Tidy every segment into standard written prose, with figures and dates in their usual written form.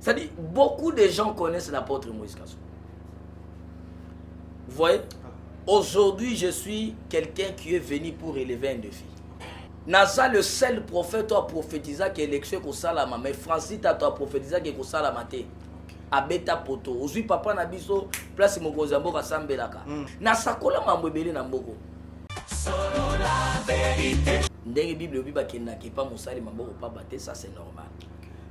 C'est-à-dire, beaucoup de gens connaissent l'apôtre Moïse Kassou. Vous voyez? Aujourd'hui, je suis quelqu'un qui est venu pour élever un défi. Nasa le seul prophète a prophétisé que l'élection est salama, mais Francis a prophétisé que est salama te. Abeta poto. Aujourd'hui, papa na biso place mon gozambo kasambelaka. Nasa kola mambebele na mboko. Solo la vérité. Ndenge Bible obiba kenda ki pa musali mamboko pa baté, ça c'est normal.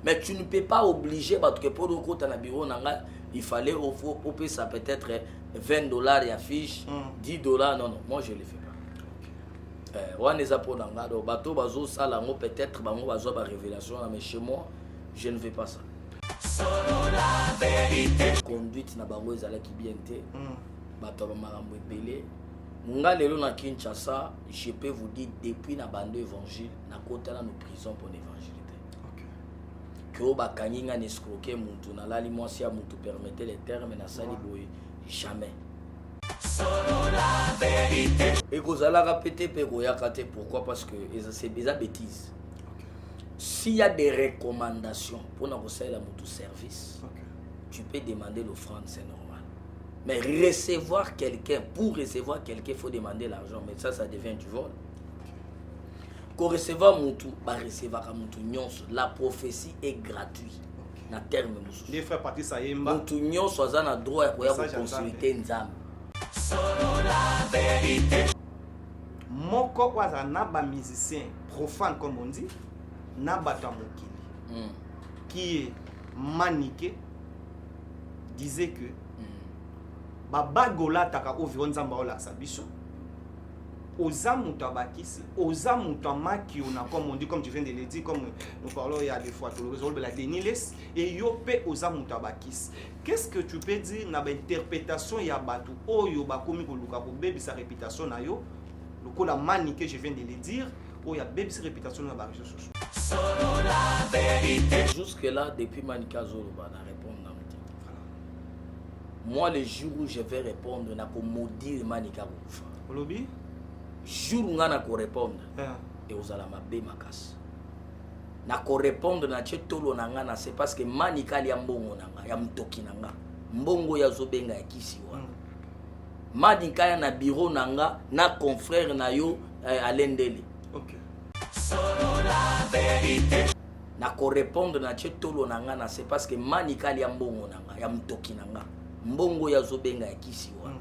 Mais tu ne peux pas obliger parce que pour le côté na bureau nanga, il fallait offrir ça peut-être $20 et affiche, $10. Non, non, moi je ne le fais pas. On est pour nanga, donc bateau bazo ça là, peut-être bango bazo ba révélation, mais chez moi, je ne fais pas ça. Solo la vérité. Conduite na bango ezala ki bien te. Bato ba marambo ebele. Nga lelo na Kinshasa, je peux vous dire depuis na bande évangile, na kota na nos prisons pour l'évangile. Que bakanyinga n'escroquer muntu na lali mwasi ya muntu permettait les termes na sali boy jamais. Solo la vérité. Et kozala répéter pe koyakate pourquoi parce que c'est des bêtises. S'il y a des recommandations pour na kosala muntu service, tu peux demander l'offrande, c'est normal. Mais recevoir quelqu'un, pour recevoir quelqu'un, il faut demander l'argent, mais ça devient du vol. Pour recevoir Moutou, recevoir Moutou nyonso. La prophétie est gratuite. Na terme Moutou. Les frères Patrice Ayemba. Moutou nyonso a droit à consulter Nzam. Solo la vérité. Moko waza na ba musicien profane comme on dit, na bata mokili. Qui est maniqué disait que babagola taka oviron Nzamba ola sabiso. Oza mutabakisi, oza mutamaki on a comme on dit, comme tu viens de le dire, comme nous parlons il y a des fois tout le rôle de la déniles et yope oza mutabakis. Qu'est-ce que tu peux dire na interprétation ya batu oyo bakomi ko luka ko bebi sa réputation na yo, le ko la mani que je viens de le dire, o ya bebi sa réputation na ba réseaux sociaux. Solo la vérité. Jusque là depuis Manika Zolo ba na répondre na mti. Moi le jour où je vais répondre na ko maudire Manika Kufa. Olobi jour où on a répondre et aux ala mabe makas na ko répondre na chetolo nanga c'est parce que Manika ya mbongo nanga ya mtoki nanga mbongo ya zobenga ya kisiwa Manika ya na bureau nanga na confrère na yo alendele. OK. Solo la vérité. Na ko répondre na chetolo nanga c'est parce que Manika ya mbongo nanga ya mtoki nanga mbongo ya zobenga ya kisiwa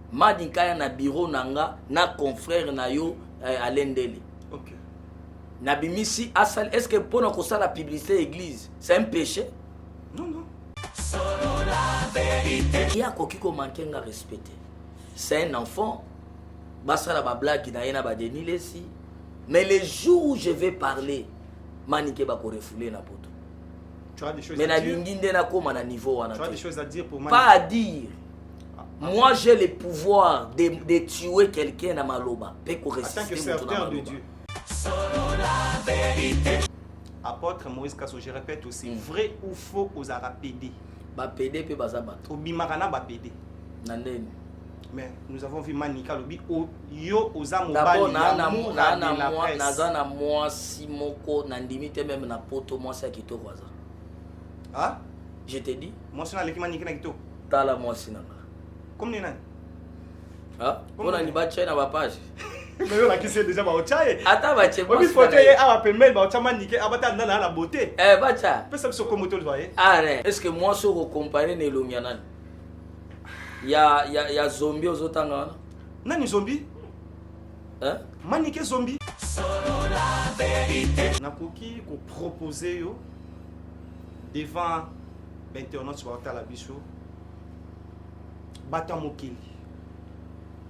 Madikaya na bureau nanga na confrère na yo alendele. OK. Na bimisi asal, est-ce que pour na kosa la publicité église, c'est un péché? Non non. Solo la vérité. Il y a kokiko mankenga respecter. C'est un enfant. Basa la blague na yena ba denilesi. Mais le jour où je vais parler, manike ba ko refouler na poto. Tu as des choses mais à na dire. linginde na koma na niveau wana. Tu as des choses à dire pour Manika. Pas à dire. Moi j'ai le pouvoir de tuer quelqu'un dans ma loba. En tant que serviteur de Dieu. Solo la vérité. Apôtre Moïse Kassou, je répète aussi, vrai ou faux aux arabes pédés. Ba pédé pe bazabat. Obimarana ba pédé. Nandeni. Mais nous avons vu Manika lobi yo aux amobali. D'abord na moi simoko nandimi te même na poto moi ça kito kwaza. Ah? Je te dis. Moi c'est na leki Manika na kito. Tala moi sinanga. Comme ni nani? Ah, on a ni bache na ba page. Mais on a qui c'est déjà ba ochaye. Ata bache moi. Oui, faut que a permettre ba ochama nike abata ndana la beauté. Bacha. Peut-ça se comme moto voyez. Ah, est-ce que moi so comparer ne longiana? Ya zombie aux otanga. Nani zombie? Hein? Manike zombie. Solo la vérité. Nakoki ko proposer yo devant l'internaute sur la biso. Bata mokili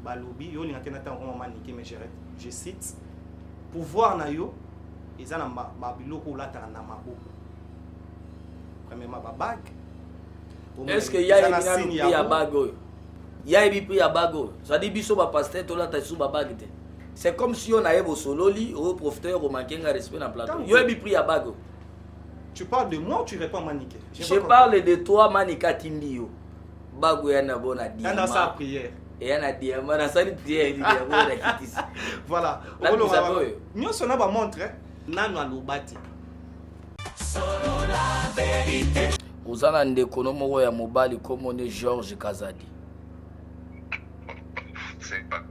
balobi yo linga tena tango Manike mais je cite pouvoir na yo ezana ba biloko lata na maboko premièrement ba bague. Est-ce que ya ina ya bago ya ebi ya bago ça dit biso ba pasteur to lata sous ba bague te c'est comme si on avait sololi au professeur au mankenga respect na plateau yo ebi ya bago. Tu parles de moi ou tu réponds Manike? Je parle de toi Manika Tindio. Bago yana bona diamant. Dans sa prière. Et yana diamant na sa prière il diamant. Voilà. Nous sonna ba montre nanu alobati. Ozana ndeko moko ya mobali comme on est Georges Kazadi. C'est pas...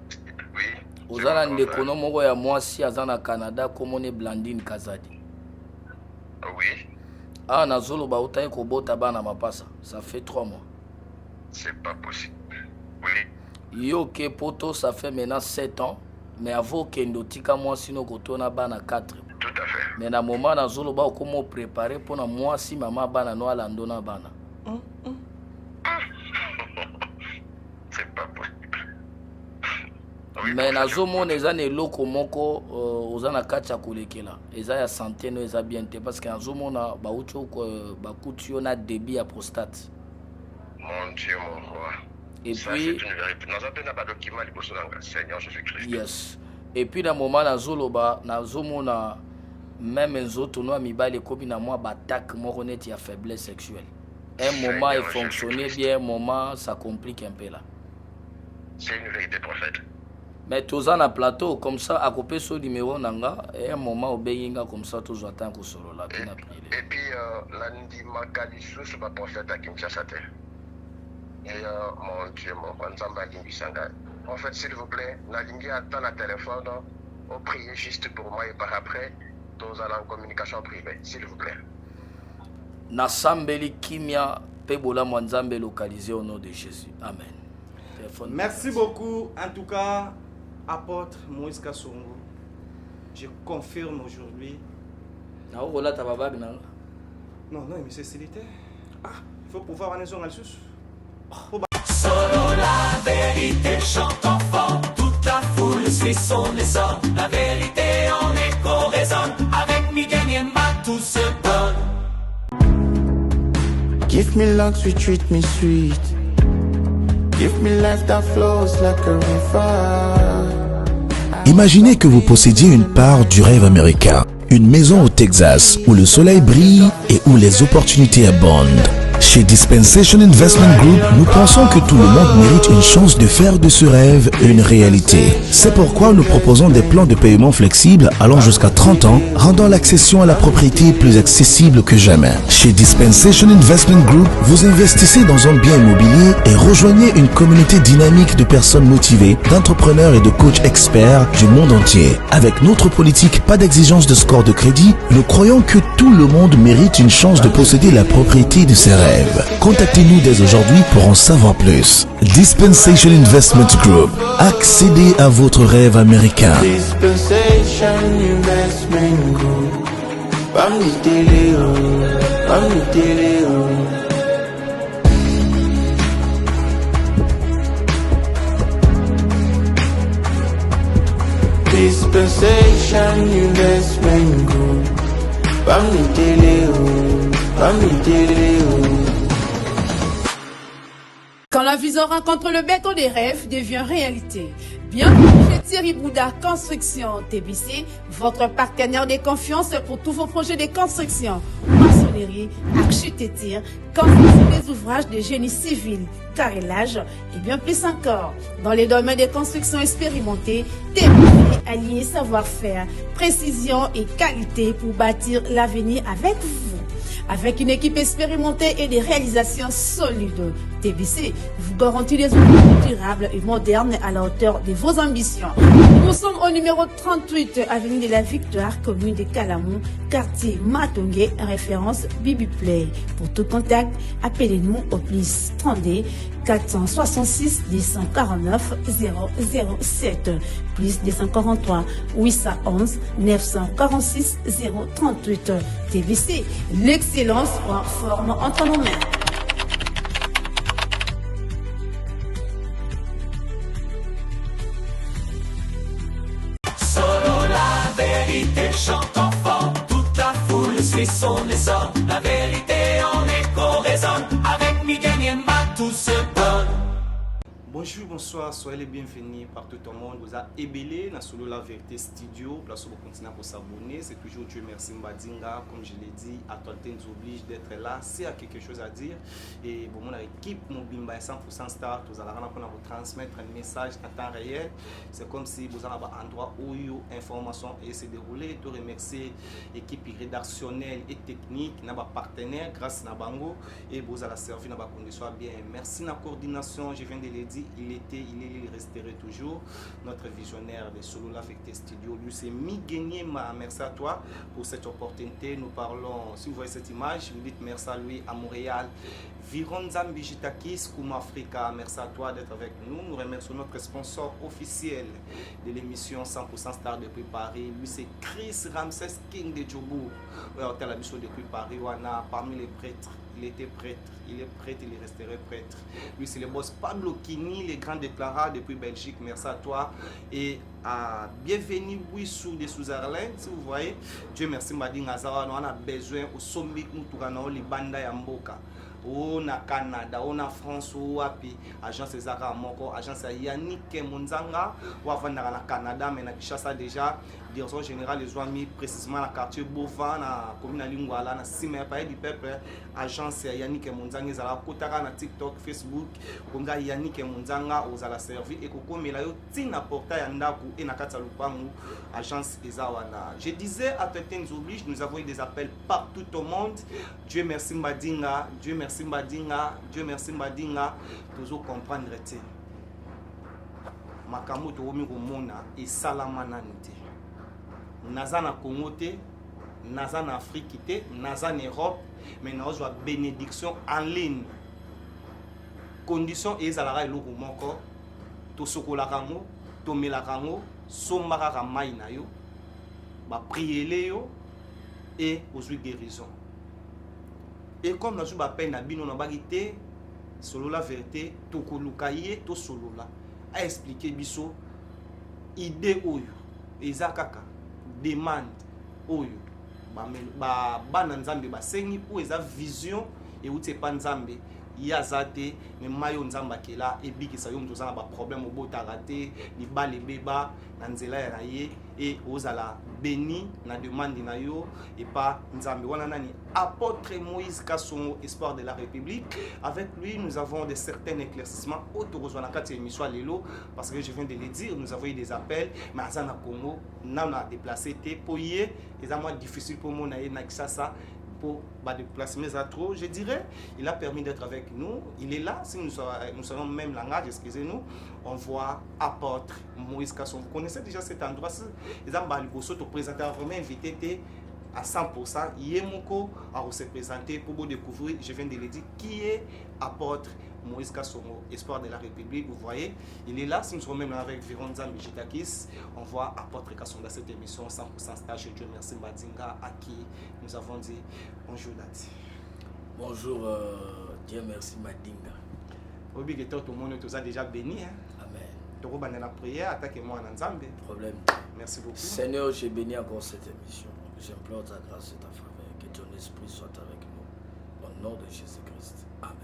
Oui. Ozana ndeko moko ya mwasi azana Canada comme on est Blandine Kazadi. Oui. Ah, Nazolo ba utaye kobota bana mapasa. Ça fait 3 mois. C'est pas possible. Oui. Yo ke poto ça fait maintenant 7 ans. Mais avant kendo tika mwasi no kotona bana 4. Tout à fait. Mais na moment Nazolo ba comment préparer pour na mwasi mama bana no alando na bana. C'est pas possible. Mais nazomona eza na eloko moko oza na kati ya kolekela eza ya santé no eza bien te parce que nazomona bauti bakuti yo na débit ya prostate. Mon Dieu, mon roi. Et ça, puis c'est une vérité. Nous avons pas de document liboso nanga Seigneur Jésus-Christ. yes. Et puis na moment nazoloba nazomona même nzoto no mibale kobi na moi batak moko neti ya faiblesse sexuelle. Un moment il fonctionnait bien, un moment ça complique un peu là. C'est une vérité, prophète. Mais tous en a plateau comme ça à couper ce numéro nanga et un moment au beyinga comme ça tous attend que solo là bien après. Et puis lundi makalisu sur ma prophète à Kinshasa. Et mon Dieu, mon Nzamba Kimbisanga. En fait, s'il vous plaît, Nalingi attend le téléphone au prier juste pour moi et par après tous allons en communication privée, s'il vous plaît. Nasambeli Kimia Pebola Mwanzambe localisé au nom de Jésus. Amen. Téléphone. Merci beaucoup. En tout cas, apôtre Moïse Kassongo, je confirme aujourd'hui. Non, non, mais c'est célibataire. Ah, il faut pouvoir aller sur le sous. Solo la vérité chante enfant, toute la foule suit son essor. La vérité en écho résonne, avec Miguel Niemba tout se donne. Give me love, sweet, treat me sweet. Give me life that flows like a river. Imaginez que vous possédiez une part du rêve américain, une maison au Texas où le soleil brille et où les opportunités abondent. Chez Dispensation Investment Group, nous pensons que tout le monde mérite une chance de faire de ce rêve une réalité. C'est pourquoi nous proposons des plans de paiement flexibles allant jusqu'à 30 ans, rendant l'accession à la propriété plus accessible que jamais. Chez Dispensation Investment Group, vous investissez dans un bien immobilier et rejoignez une communauté dynamique de personnes motivées, d'entrepreneurs et de coachs experts du monde entier. Avec notre politique pas d'exigence de score de crédit, nous croyons que tout le monde mérite une chance de posséder la propriété de ses rêves. Contactez-nous dès aujourd'hui pour en savoir plus. Dispensation Investment Group. Accédez à votre rêve américain. Dispensation Investment Group. Dispensation Investment Group. Quand la vision rencontre le béton des rêves devient réalité. Bienvenue chez Thierry Bouda Construction TBC, votre partenaire de confiance pour tous vos projets de construction, maçonnerie, architecture, construction des ouvrages de génie civil, carrelage et bien plus encore. Dans les domaines de construction expérimentés, TBC allié savoir-faire, précision et qualité pour bâtir l'avenir avec vous. Avec une équipe expérimentée et des réalisations solides, TBC vous garantit des outils durables et modernes à la hauteur de vos ambitions. Nous sommes au numéro 38, avenue de la Victoire, commune de Calamon, quartier Matongé, référence Bibi Play. Pour tout contact, appelez-nous au plus 32 466 249 007, plus 243 811 946 038. TBC, l'excellence en forme entre nos mains. Solo la vérité chante enfant, toute la foule suit son essor. La vérité en écho résonne, avec Miguel Niemba tout se donne. Bonjour, bonsoir, soyez les bienvenus partout au monde. Vous avez ébélé dans Solo La Vérité Studio. Place pour continuer pour s'abonner. C'est toujours Dieu merci Mbadinga. Comme je l'ai dit, actualité nous oblige d'être là. S'il y a quelque chose à dire, et bon, mon équipe, mon Bimba 100% Star, vous allez vous transmettre un message à temps réel. C'est comme si vous avez un endroit où l'information se déroulée. Je remercie l'équipe rédactionnelle et technique, nos partenaires, grâce à Bango, et vous allez servir dans les conditions bien. Merci de la coordination, je viens de le dire. Il resterait toujours notre visionnaire de Solo La Vérité Studio. Lui, c'est Miguenima. Merci à toi pour cette opportunité. Nous parlons, si vous voyez cette image, vous dites merci à lui à Montréal. Vironzam Bijitakis, Kouma Africa. Merci à toi d'être avec nous. Nous remercions notre sponsor officiel de l'émission 100% Star depuis Paris. Lui, c'est Chris Ramsès King de Djobourg. Hôtel Abisso depuis Paris. Parmi les prêtres. Il était prêtre, il est prêtre, il resterait prêtre. Lui, c'est le boss Pablo Kini, les grands déclarats depuis Belgique. Merci à toi. Et à bienvenue, Bouissou de Suzerland. Si vous voyez, Dieu merci, Madi Ngazara. On a besoin au sommet, nous tournons les bandes à Mboka. On a Canada, on a France, on a agence Zara Moko, agence Yannick Munzanga, on a na Canada, mais na Kinshasa déjà. Direction générale les amis précisément la quartier Bova na commune Lingwala na Simé Paye du peuple agence Yannick Munzanga ezala kotaka na TikTok Facebook konga Yannick Munzanga ozala servi et kokomela yo tina portail ya ndaku et na kata lupangu agence ezawana. Je disais à certains oblige, nous avons eu des appels partout au monde. Dieu merci Mbadinga, Dieu merci Mbadinga, Dieu merci Mbadinga, toujours comprendre te. Makambo to omi komona et salamana nite. Naza na Congo te, naza na Afrique te, naza na Europe, mais nous avons bénédiction en ligne. Condition ezalaka eloko moko, to sokola kango, to mela kango, sombaka ka mai na yo, ba priele yo et ozui guérison. Et comme nous avons peine na bino na bagité, Solo La Vérité, to kolukaye to solola, a expliquer biso idée oyo ezakaka demande oyo bana nzambe basengi po eza vision et outi pa nzambe yazate mais mayo nzamba kela ebikisa yo mtozana ba problème obotaka te libale beba na nzela ya ye et ozala béni na demande na yo et pas nzambe wana nani apôtre Moïse Kassongo espoir de la République. Avec lui nous avons de certains éclaircissements autour na kati émission lelo parce que je viens de le dire, nous avons eu des appels mais azana Congo na déplacé te poyer et ça moi difficile pour moi na Kinshasa pour déplacer mes trop, je dirais, il a permis d'être avec nous. Il est là, si nous savons même langage, excusez-nous, on voit apôtre Moïse Kasson. Vous connaissez déjà cet endroit, les Ambaliboso te présenter, vraiment invité à 100%. Yemoko a se présenter pour vous découvrir, je viens de le dire, qui est apôtre Moïse Kassongo, espoir de la République. Vous voyez, il est là. Si nous sommes même avec Vironzam Bijitakis, on voit apôtre Kassongo dans cette émission 100% stage. Dieu merci Mbadinga à qui nous avons dit bonjour Dati. Bonjour, Dieu merci Mbadinga. Obi tout le monde nous a déjà béni. Amen. Donc on la prière, attaquez-moi en Nzambe. Problème. Merci beaucoup. Seigneur, j'ai béni encore cette émission. J'implore ta grâce et ta faveur. Que ton esprit soit avec nous. Au nom de Jésus-Christ. Amen.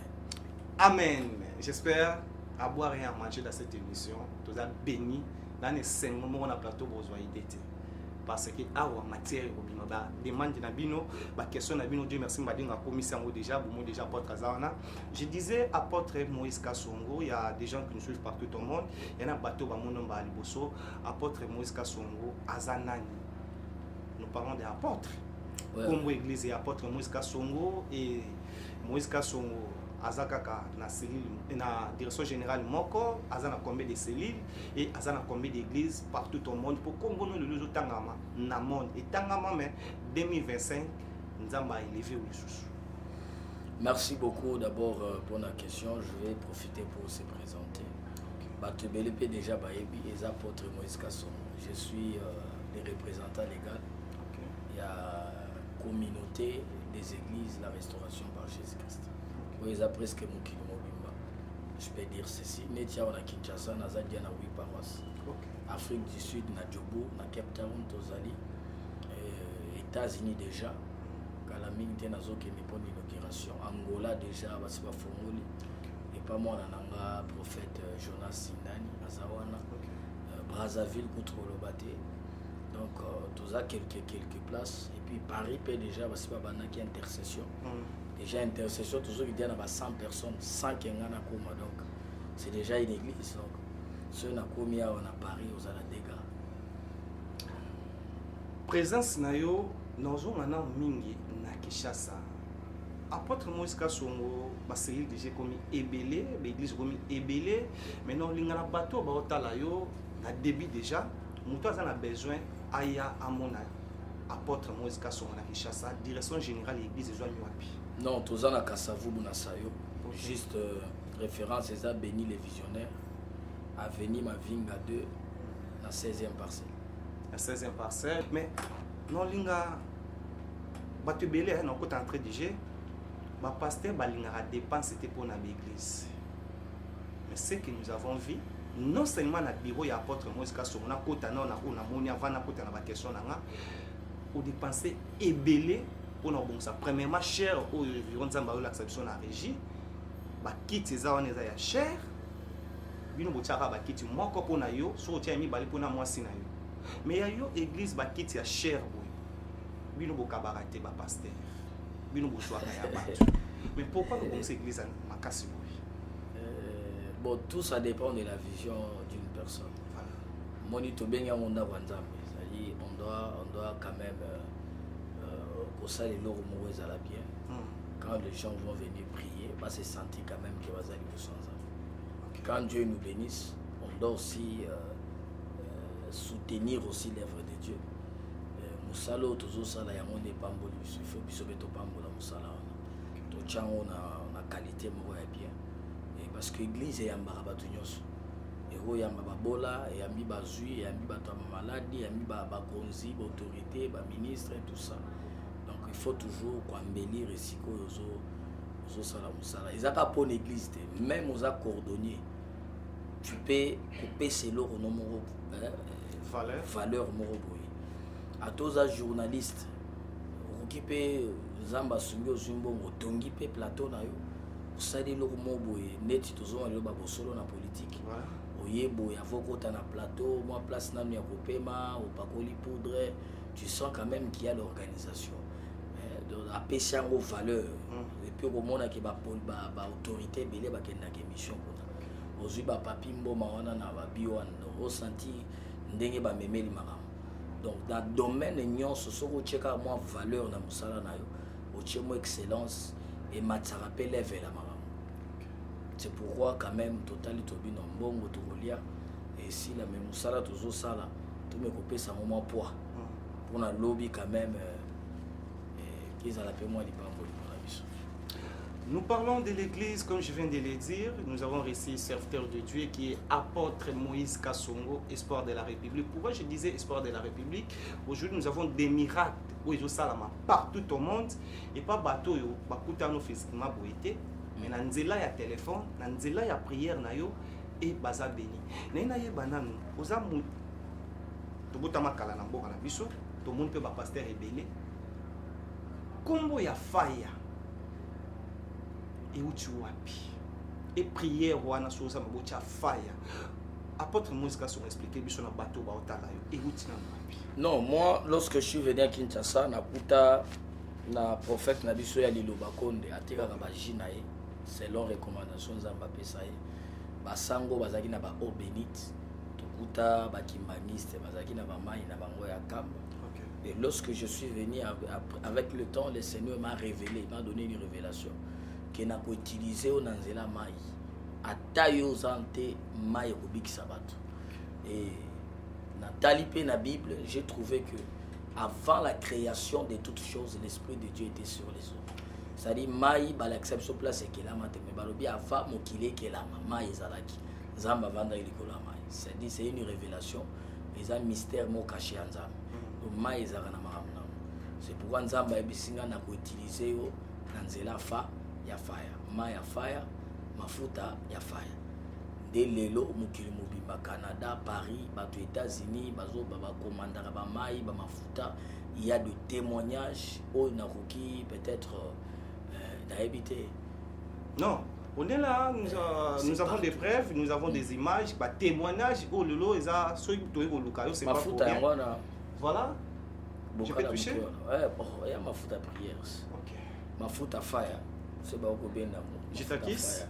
Amen. J'espère avoir rien à manger dans cette émission. Tous a béni. Dans les 5 moments, on a plateau besoin d'idée. Parce que awa matière obino ba demande na bino ba question na bino Dieu merci mbadinga commission déjà bon déjà apôtre Azana. Je disais apôtre Moïse Kassongo, il y a des gens qui nous suivent partout au monde. Il y en a bateau ba mon nom ba liboso apôtre Moïse Kassongo Azanani. Nous parlons des apôtres. Comme l'église et apôtre Moïse Kassongo et Moïse Kassongo azakaka na cellule na direction générale moko azana combien de cellules et azana combien d'églises partout au monde pour Congo le luzo tangama na monde et tangama mais 2025 nzamba élevé au sous. Merci beaucoup d'abord pour la question. Je vais profiter pour se présenter. Batebelepe déjà baebi les apôtres Moïse Kasson. Je suis le représentant légal. Il y a communauté des églises la restauration par Jésus-Christ. Oui, ils ont presque mon kilo mobimba. Je peux dire ceci. Netia on a Kinshasa, Nazadia na 8 paroisses. Afrique du Sud, na Djobo, na Cape Town, Tozali. États-Unis déjà. Kalaming te nazo ke me pon inauguration. Angola déjà, basi ba fongoli. Et papa moi nanga prophète Jonas Sindani Azawana Brazzaville contre Lobate. Donc tous à quelques places et puis Paris peut déjà parce que bana qui intercession. Déjà intercession toujours il y a 100 personnes 100 qui ngana koma donc c'est déjà une église donc ceux na komi on a Paris aux ala dégâts. Présence nayo nazo mana mingi na Kinshasa. Apôtre Moïse Kasongo baseli déjà comme ebelé, l'église comme ebelé, maintenant lingana bateau ba otala yo na début déjà, muto a besoin aya amona apôtre Moïse Kasongo na Kinshasa, direction générale l'église de Wapi. Non, tous en a Kassavubu na Sayo. Juste référence c'est ça béni les visionnaires. Avenue Mavinga 2 la 16e parcelle. La 16e parcelle, mais non linga bateau belé na côté entrée déjà. Ma pasteur balingara dépense c'était pour l'église. Mais ce que nous avons vu, non seulement dans le bureau de l'apôtre Moïse Kasongo, na kota na ona moni avant na kota na ba question nanga, ou dépenser ebelé pour na bon ça. Premièrement cher au environ nzamba l'acception na régie, ba kit ça on ya cher. Bino botsaka ba kit moko pour na yo, so tia mi bali pour na moi sina yo. Mais ya yo église ba kit ya cher boy. Bino bokabarate ba pasteur. Mais pourquoi nous avons cette église à Makassi? Bon, tout ça dépend de la vision d'une personne. Monito benga monda wanzambe, c'est-à-dire on doit quand même pour ça les lots mauvais à la bien. Quand les gens vont venir prier, va se sentir quand même que va aller sans âme. Quand Dieu nous bénisse, on doit aussi soutenir aussi l'œuvre de Dieu. Musalo toujours ça là yamone pamboli il faut bisobeto pambola musala to chango na qualité mo ya bien et parce que l'église est yamba batu nyos et ho yamba babola et yambi bazui et yambi bato maladi yambi ba konzi ba autorité ba ministre et tout ça donc il faut toujours embellir ici ko ozo sala musala ezaka pour l'église même aux cordonniers tu peux couper ces lots au nom valeur moro à tous les journalistes qui peut zamba sungyo zumbongo tongi pe plateau na yo osali loko moboye neti tozoma lelo ba bosolo na politique oyebo ya vokota na plateau moi place nanu ya kopema opakoli poudre tu sens quand même qu'il y a l'organisation donc a pêcher en valeur et puis au moment que ba autorité belé ba kenda ke mission kuna ozui ba papi mboma wana na ba biwan ressenti ndenge ba memeli maka. Donc dans le domaine de ce sont moi valeur dans mon salaire au excellence et matsarape lève la maman. C'est pourquoi quand même total tobino bon motolia et si la même salaire toujours ça là tout me couper ça moment poids pour la lobby quand même qu'ils a la paix moi les pas pour la mission. Nous parlons de l'église, comme je viens de le dire. Nous avons reçu serviteur de Dieu qui est apôtre Moïse Kasongo, espoir de la République. Pourquoi je disais espoir de la République? Aujourd'hui, nous avons des miracles partout au monde. Et pas bateau, bakutano physiquement boité. Mais dans nzela ya téléphone, dans nzela ya prière na yo et baza béni. Naina ye bananu, ozamu tobuta makala na mboka na biso, to monde pe ba pasteur rebelle. Kombo ya fire. Et où tu wapi et prière wana soza mabocha fire apôtre Moïse Kasongo expliquer biso na bateau ba otala yo et où tu na wapi. Non, moi lorsque je suis venu à Kinshasa na kuta na prophète na biso ya Liloba Konde atika ka ba jinae selon recommandation zamba pesa ye basango bazaki na ba eau bénite tukuta ba kimbaniste bazaki na ba mai na bango ya kamba. Et lorsque je suis venu avec le temps le Seigneur m'a révélé, m'a donné une révélation que n'a pas utilisé au nanzela mai atayo zante mai obikisa bato et na talipé na Bible j'ai trouvé que avant la création de toutes choses l'esprit de Dieu était sur les eaux c'est-à-dire mai ba l'acception place et que la mate mais balobi avant mokile que la mai ezalaki zamba vanda ilikola mai c'est-à-dire c'est une révélation et un mystère mo caché en zamba donc mai ezaka na maramna c'est pourquoi nzamba ebisinga na ko utiliser yo nanzela fa ya fire ma ya fire mafuta ya fire de lelo mukili mobimba Canada Paris bato États-Unis bazo baba commandera ba mai ba mafuta il y a de témoignages au naruki peut-être d'habiter non On est là, nous avons des preuves, nous avons des images, des témoignages. Oh lolo, c'est pas pour rien. Voilà. Je peux toucher? Ouais, il y a ma faute à prière. Ok. Ma faute à fire. C'est pas au bien d'amour. Je t'acquitte.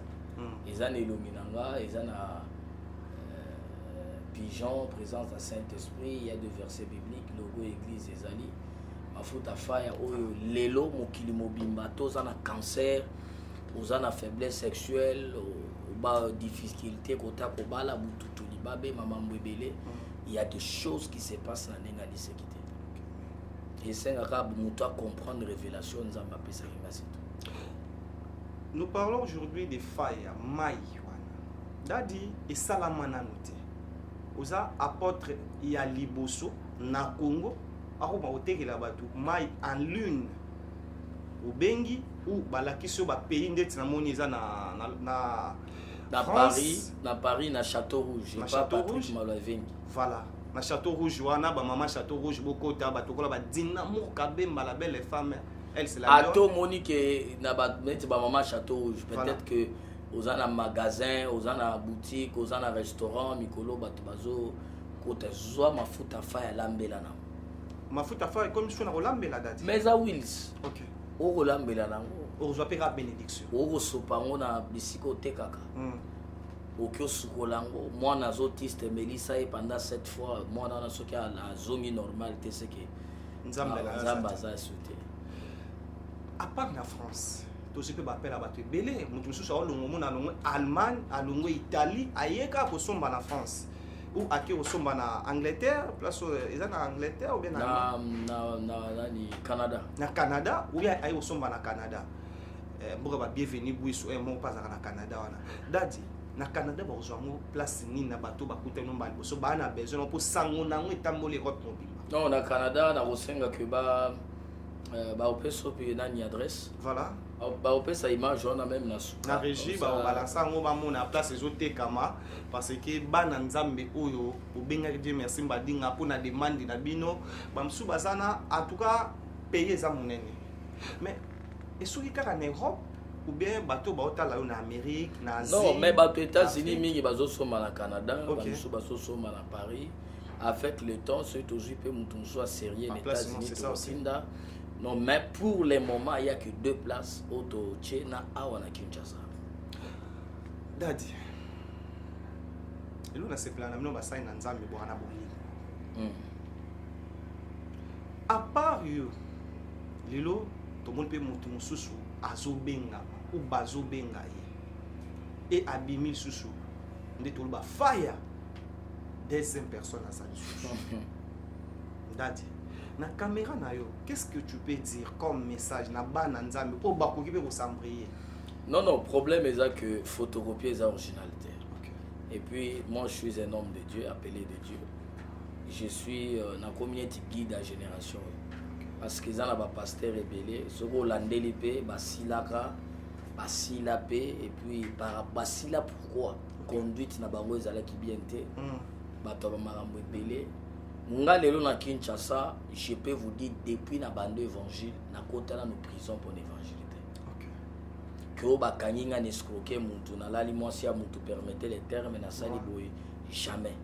Ils ont l'illuminanga, ils ont pigeon, présence à Saint-Esprit, il y a des versets bibliques, logo église et zali. Ma faute à fire, lelo, mokili mobimba, tous ont un cancer, ils ont une faiblesse sexuelle, des difficultés, il y a des choses qui se passent dans les sécurité. Et c'est un comprendre la révélation, nous avons appelé ça. Nous parlons aujourd'hui des failles, maï. Dadi et salamana noté. Oza apôtre ya liboso na Congo, ako baoteke la batu maï en lune. Au Bengi ou balakiso ba pays ndeti na moni eza na Paris, na Château Rouge, na Château Rouge. Voilà. Na Château Rouge wana ba maman Château Rouge bokota batokola ba dynamo kabemba la belle femme. Elle c'est la Ato Monique na ba maman Château Rouge. Peut-être que aux un magasin, aux un boutique, aux un restaurant, Mikolo Batubazo, côté Zoa ma fout à faire l'ambela na. Ma fout à faire comme je na l'ambela dadi. Mais à Wills. OK. O l'ambela na. O zo pera bénédiction. O sopango na bisikote kaka. Okyo sukolango moi nazo tiste Melissa et pendant 7 fois moi na soki a la zone normale te c'est que Nzamba za sauté. À part la France, tout ce que m'appelle à battre belé, nous tous sur le moment dans Allemagne, à l'Ongo Italie, ailleurs qu'au somba na France ou à qui au somba na Angleterre, place ils en Angleterre ou bien na Canada. Na Canada ou bien ailleurs au somba na Canada. Bon ba bienvenue buiso et mon pas na Canada wana. Dadi na Canada ba ozwango place ni na bato ba kuta no mbali so ba na besoin pour sango na ngo tambole Europe mobile. Non, na Canada na osenga que ba opéso puis na ni adresse. Voilà. Ba opésa image on a même na régie ba balança ngo ba mona place ezote kama parce que bana nzambe oyo obenga Dieu merci mbadinga pona demande na bino ba msu bazana en tout cas payer za monene. Mais est-ce qu'il y a en Europe ou bien bateau baotala en Amérique na Asie? Non, mais bateau États-Unis mingi bazo soma na Canada, bazo soma na Paris. Avec le temps, c'est toujours peu mouton soit sérieux les États-Unis tout ça. Non, mais pour le moment, il n'y a que 2 places au Tchena à Kinshasa. Dadi. Et là, on a ces plans, on a ça dans Nzambe Bohana Boni. À part eux, Lilo, tout le monde peut monter mon sous azobenga ou bazobenga et abimi sous on dit tout le bas fire deuxième personne à ça Dadi. Na caméra na yo, qu'est-ce que tu peux dire comme message na bana nzambe pour bakoki pe ko s'embrayer? Non, problème est que photocopier est originalité. Et puis moi je suis un homme de Dieu, appelé de Dieu. Je suis dans la communauté guide à génération. Parce qu'ils ont un pasteur rebelle, ce qu'on l'a délié, basilaka, basilape et puis basila pourquoi conduite na bango ezala ki bien te. Bato ba marambo rebelle. Nga lelo na Kinshasa, je peux vous dire depuis na bande évangile na kota na nos prisons pour l'évangilité. Que o bakanginga nescroquer muntu na lali mwasi ya muntu permettre les termes na sali boy jamais.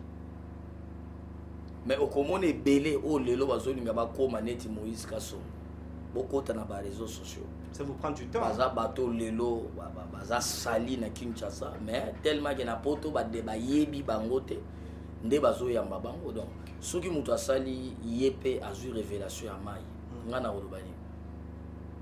Mais au komone belé o lelo bazolinga bakoma neti Moïse Kasso. Bokota na ba réseaux sociaux. Ça vous prend du temps. Baza bato lelo baza sali na Kinshasa mais tellement que na poto ba débat yebi bangote nde bazo yamba bango donc soki mutu asali yepe azu révélation ya mai ngana kolobani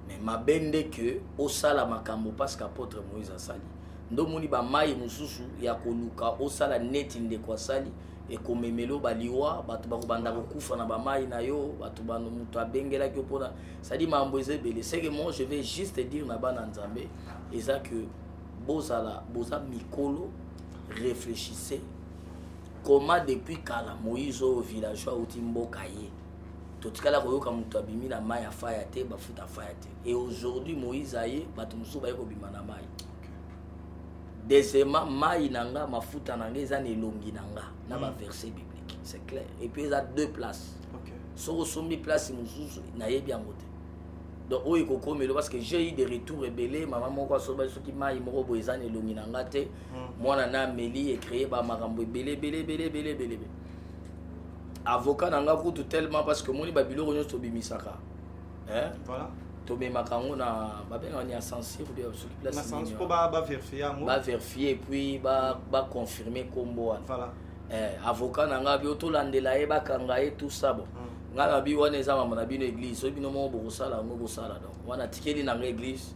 mais mabende que osala makambo parce qu'apôtre Moïse asali ndo moni ba mai mususu ya koluka osala neti ndeko asali et komemelo baliwa bato bakobanda kokufa na ba mai na yo bato bano mutu abengela ki opona ça dit mambo ezebele c'est que moi je vais juste dire na bana nzambe eza que boza mikolo réfléchissez. Comment depuis kala Moïse au villageois au Timboka ye totikala koyoka mutu abimi na mai ya faya te bafuta faya te et aujourd'hui Moïse aye bato musu ba yeko bima na mai deuxièmement mai nanga mafuta nanga eza na elongi nanga na ba verset biblique c'est clair et puis il y a 2 places. OK. So sombi place mususu na yebi yango te donc oyo ekokomelo parce que j'ai eu des retours rebelle maman moko asoba soki mai moko boye eza na elongi na nga te mwana na ameli ecréé bamakambo ebele avocat na nga kutu tellement parce que moni babiloko nyonso tobimisaka voilà tomemaka yango na babengaka ni ascenseur soki place bavérifie et puis baconfirme nkombo wana voilà avocat na nga bi otolandela ye bakanga ye tout ça bon nga na bi wana eza mama na bino église soki bino moko bokosala yango bosala donc wana tikeli na nga église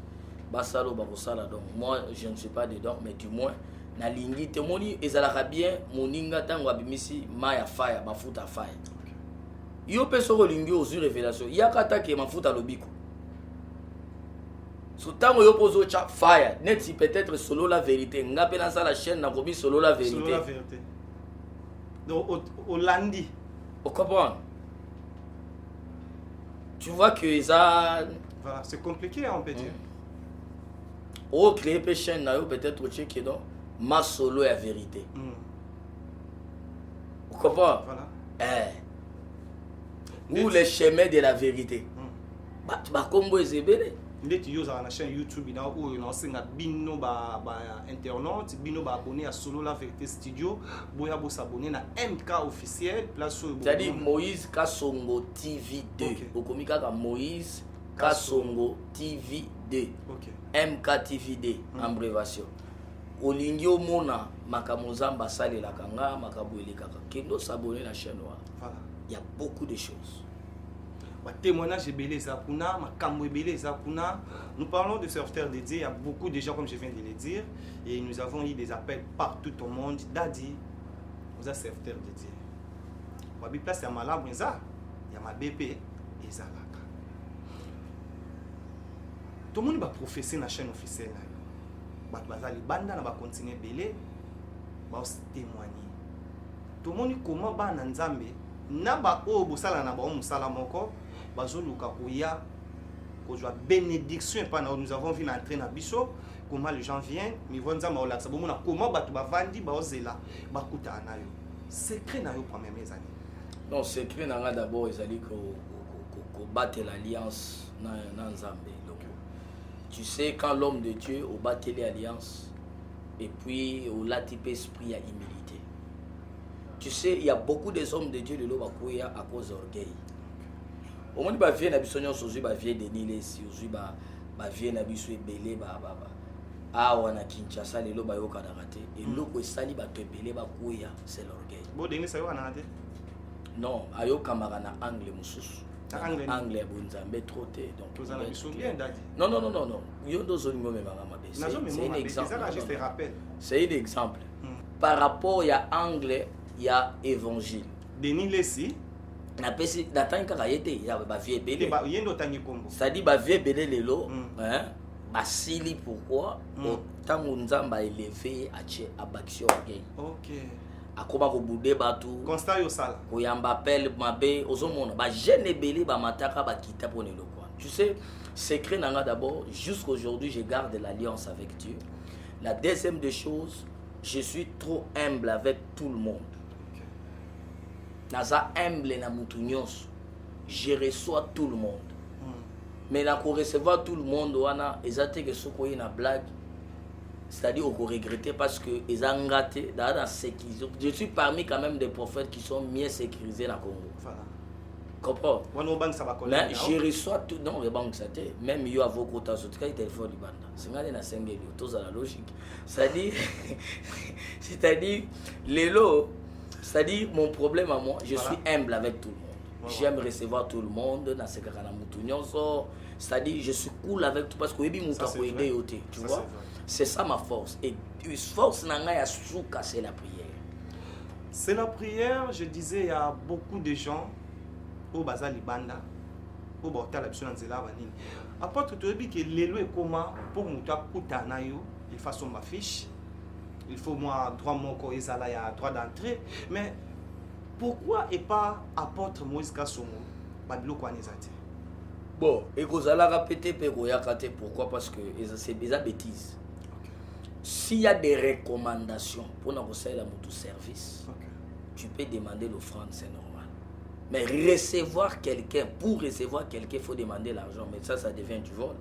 basala bakosala donc moi je ne suis pas dedans mais du moins nalingi te moni ezalaka bien moninga ntango abimisi mai ya faya mafuta ya faya yo mpe soko olingi ozwi révélation yaka atake mafuta lobiko so ntango yo mpe ozotya faya neti peut-être solo la vérité nga mpe nasala chaîne nakomi solo la vérité donc olandi au comprendre. Tu vois que ça. Voilà, c'est compliqué, on peut dire. Oh, créer une chaîne, peut-être au Tchèque, non? Ma solo est la vérité. Vous comprenez? Voilà. Ou les chemins de la vérité. Bah, comme vous êtes ndeti yo za na chaîne YouTube ina oyo na senga bino ba internautes bino ba abonné à Solo la Vérité Studio boya bo s'abonner na MK officiel place oyo c'est-à-dire Moïse Kasongo TV 2 okomika ka Moïse Kasongo TV 2 MK TV 2 abréviation olingi omona makambo nzamba salelaka nga makambo elekaka kendo s'abonner na chaîne wa voilà il y a beaucoup de choses. Témoignage nous parlons de serviteurs de Dieu, il y a beaucoup de gens comme je viens de le dire et nous avons eu des appels partout au monde. Dadi, vous êtes serviteurs de Dieu. Wabi place ya malamu eza, ya mabepe eza laka. Tout le monde va prophétiser na chaîne officielle na. Ba bazali banda na ba continuer belé, ba témoigner. Tout le monde comment ba na nzambe na ba o bosala na ba o musala moko. Bénédiction. Nous avons vu l'entrée dans Bisso, comment les gens viennent, mais vont dire comment batu bavandi bazela bakuta anayo. Secret na yo première mes années. Non, secret na d'abord ezali ko battre l'alliance na Nzambe. Donc tu sais quand l'homme de Dieu au battre l'alliance et puis au latipe esprit à humilité. Tu sais il y a beaucoup des hommes de Dieu de l'obakuya à cause d'orgueil. Au moins ba vie na biso nyonso ozwi ba vie de Nilesi ozwi ba vie na biso ebele ba awa na Kinshasa lelo ba yoka na raté et loko esali ba to ebele ba kuya c'est l'orgueil. Bo dengi sayo na raté? Non, ayoka magana angle mususu. Angle ya bonzambe trop te donc vous en avez bien dadi. Non. Yo dozo lingo me magama be. C'est un exemple. C'est un exemple. Par rapport ya angle ya évangile. Denis Lesi na pesi datang kaka yete ya ba vie belé yendo tangi kombo ça dit ba vie belé lelo hein basili pourquoi tango nzamba élevé a bakisio orgueil OK akoma ko boudé batu constat yo sala ko yamba appel mabe ozomona ba jeune belé ba mataka ba kita pour le quoi tu sais secret nanga d'abord jusqu'aujourd'hui je garde l'alliance avec Dieu. La deuxième des choses, je suis trop humble avec tout le monde. Naza humble na mutu nyonso. Je reçois tout le monde. Mais là qu'on recevoir tout le monde wana ezate que soko na blague. C'est-à-dire qu'on regretter parce que ils ont gâté dans la sécurité. Je suis parmi quand même des prophètes qui sont mieux sécurisés dans le Congo. Voilà. Comprends? Mais je reçois tout. Non, les banques, c'était. Même il y a vos quotas, en tout cas, il téléphone du banda. C'est mal dans 5 millions. Tout ça, la logique. C'est-à-dire, les lots, c'est-à-dire, mon problème à moi, je suis humble avec tout le monde. J'aime recevoir tout le monde. C'est-à-dire, je suis cool avec tout parce que tu vois? C'est ça ma force. Et force, c'est la prière. C'est la prière, je disais, il y a beaucoup de gens au bazali banda au bortal absolument zela banini apôtre tu dis que l'élo est comment pour muta kutana yo il faut son affiche il faut moi droit moko ezala ya droit d'entrée mais pourquoi et pas apôtre Moïse Kasongo badlo kwa nezati bon et kozala répéter pe koyakate pourquoi parce que c'est des bêtises. S'il y a des recommandations pour nous faire la moto service tu peux demander l'offrande, c'est normal. Mais recevoir quelqu'un, pour recevoir quelqu'un, il faut demander l'argent. Mais ça devient du vol.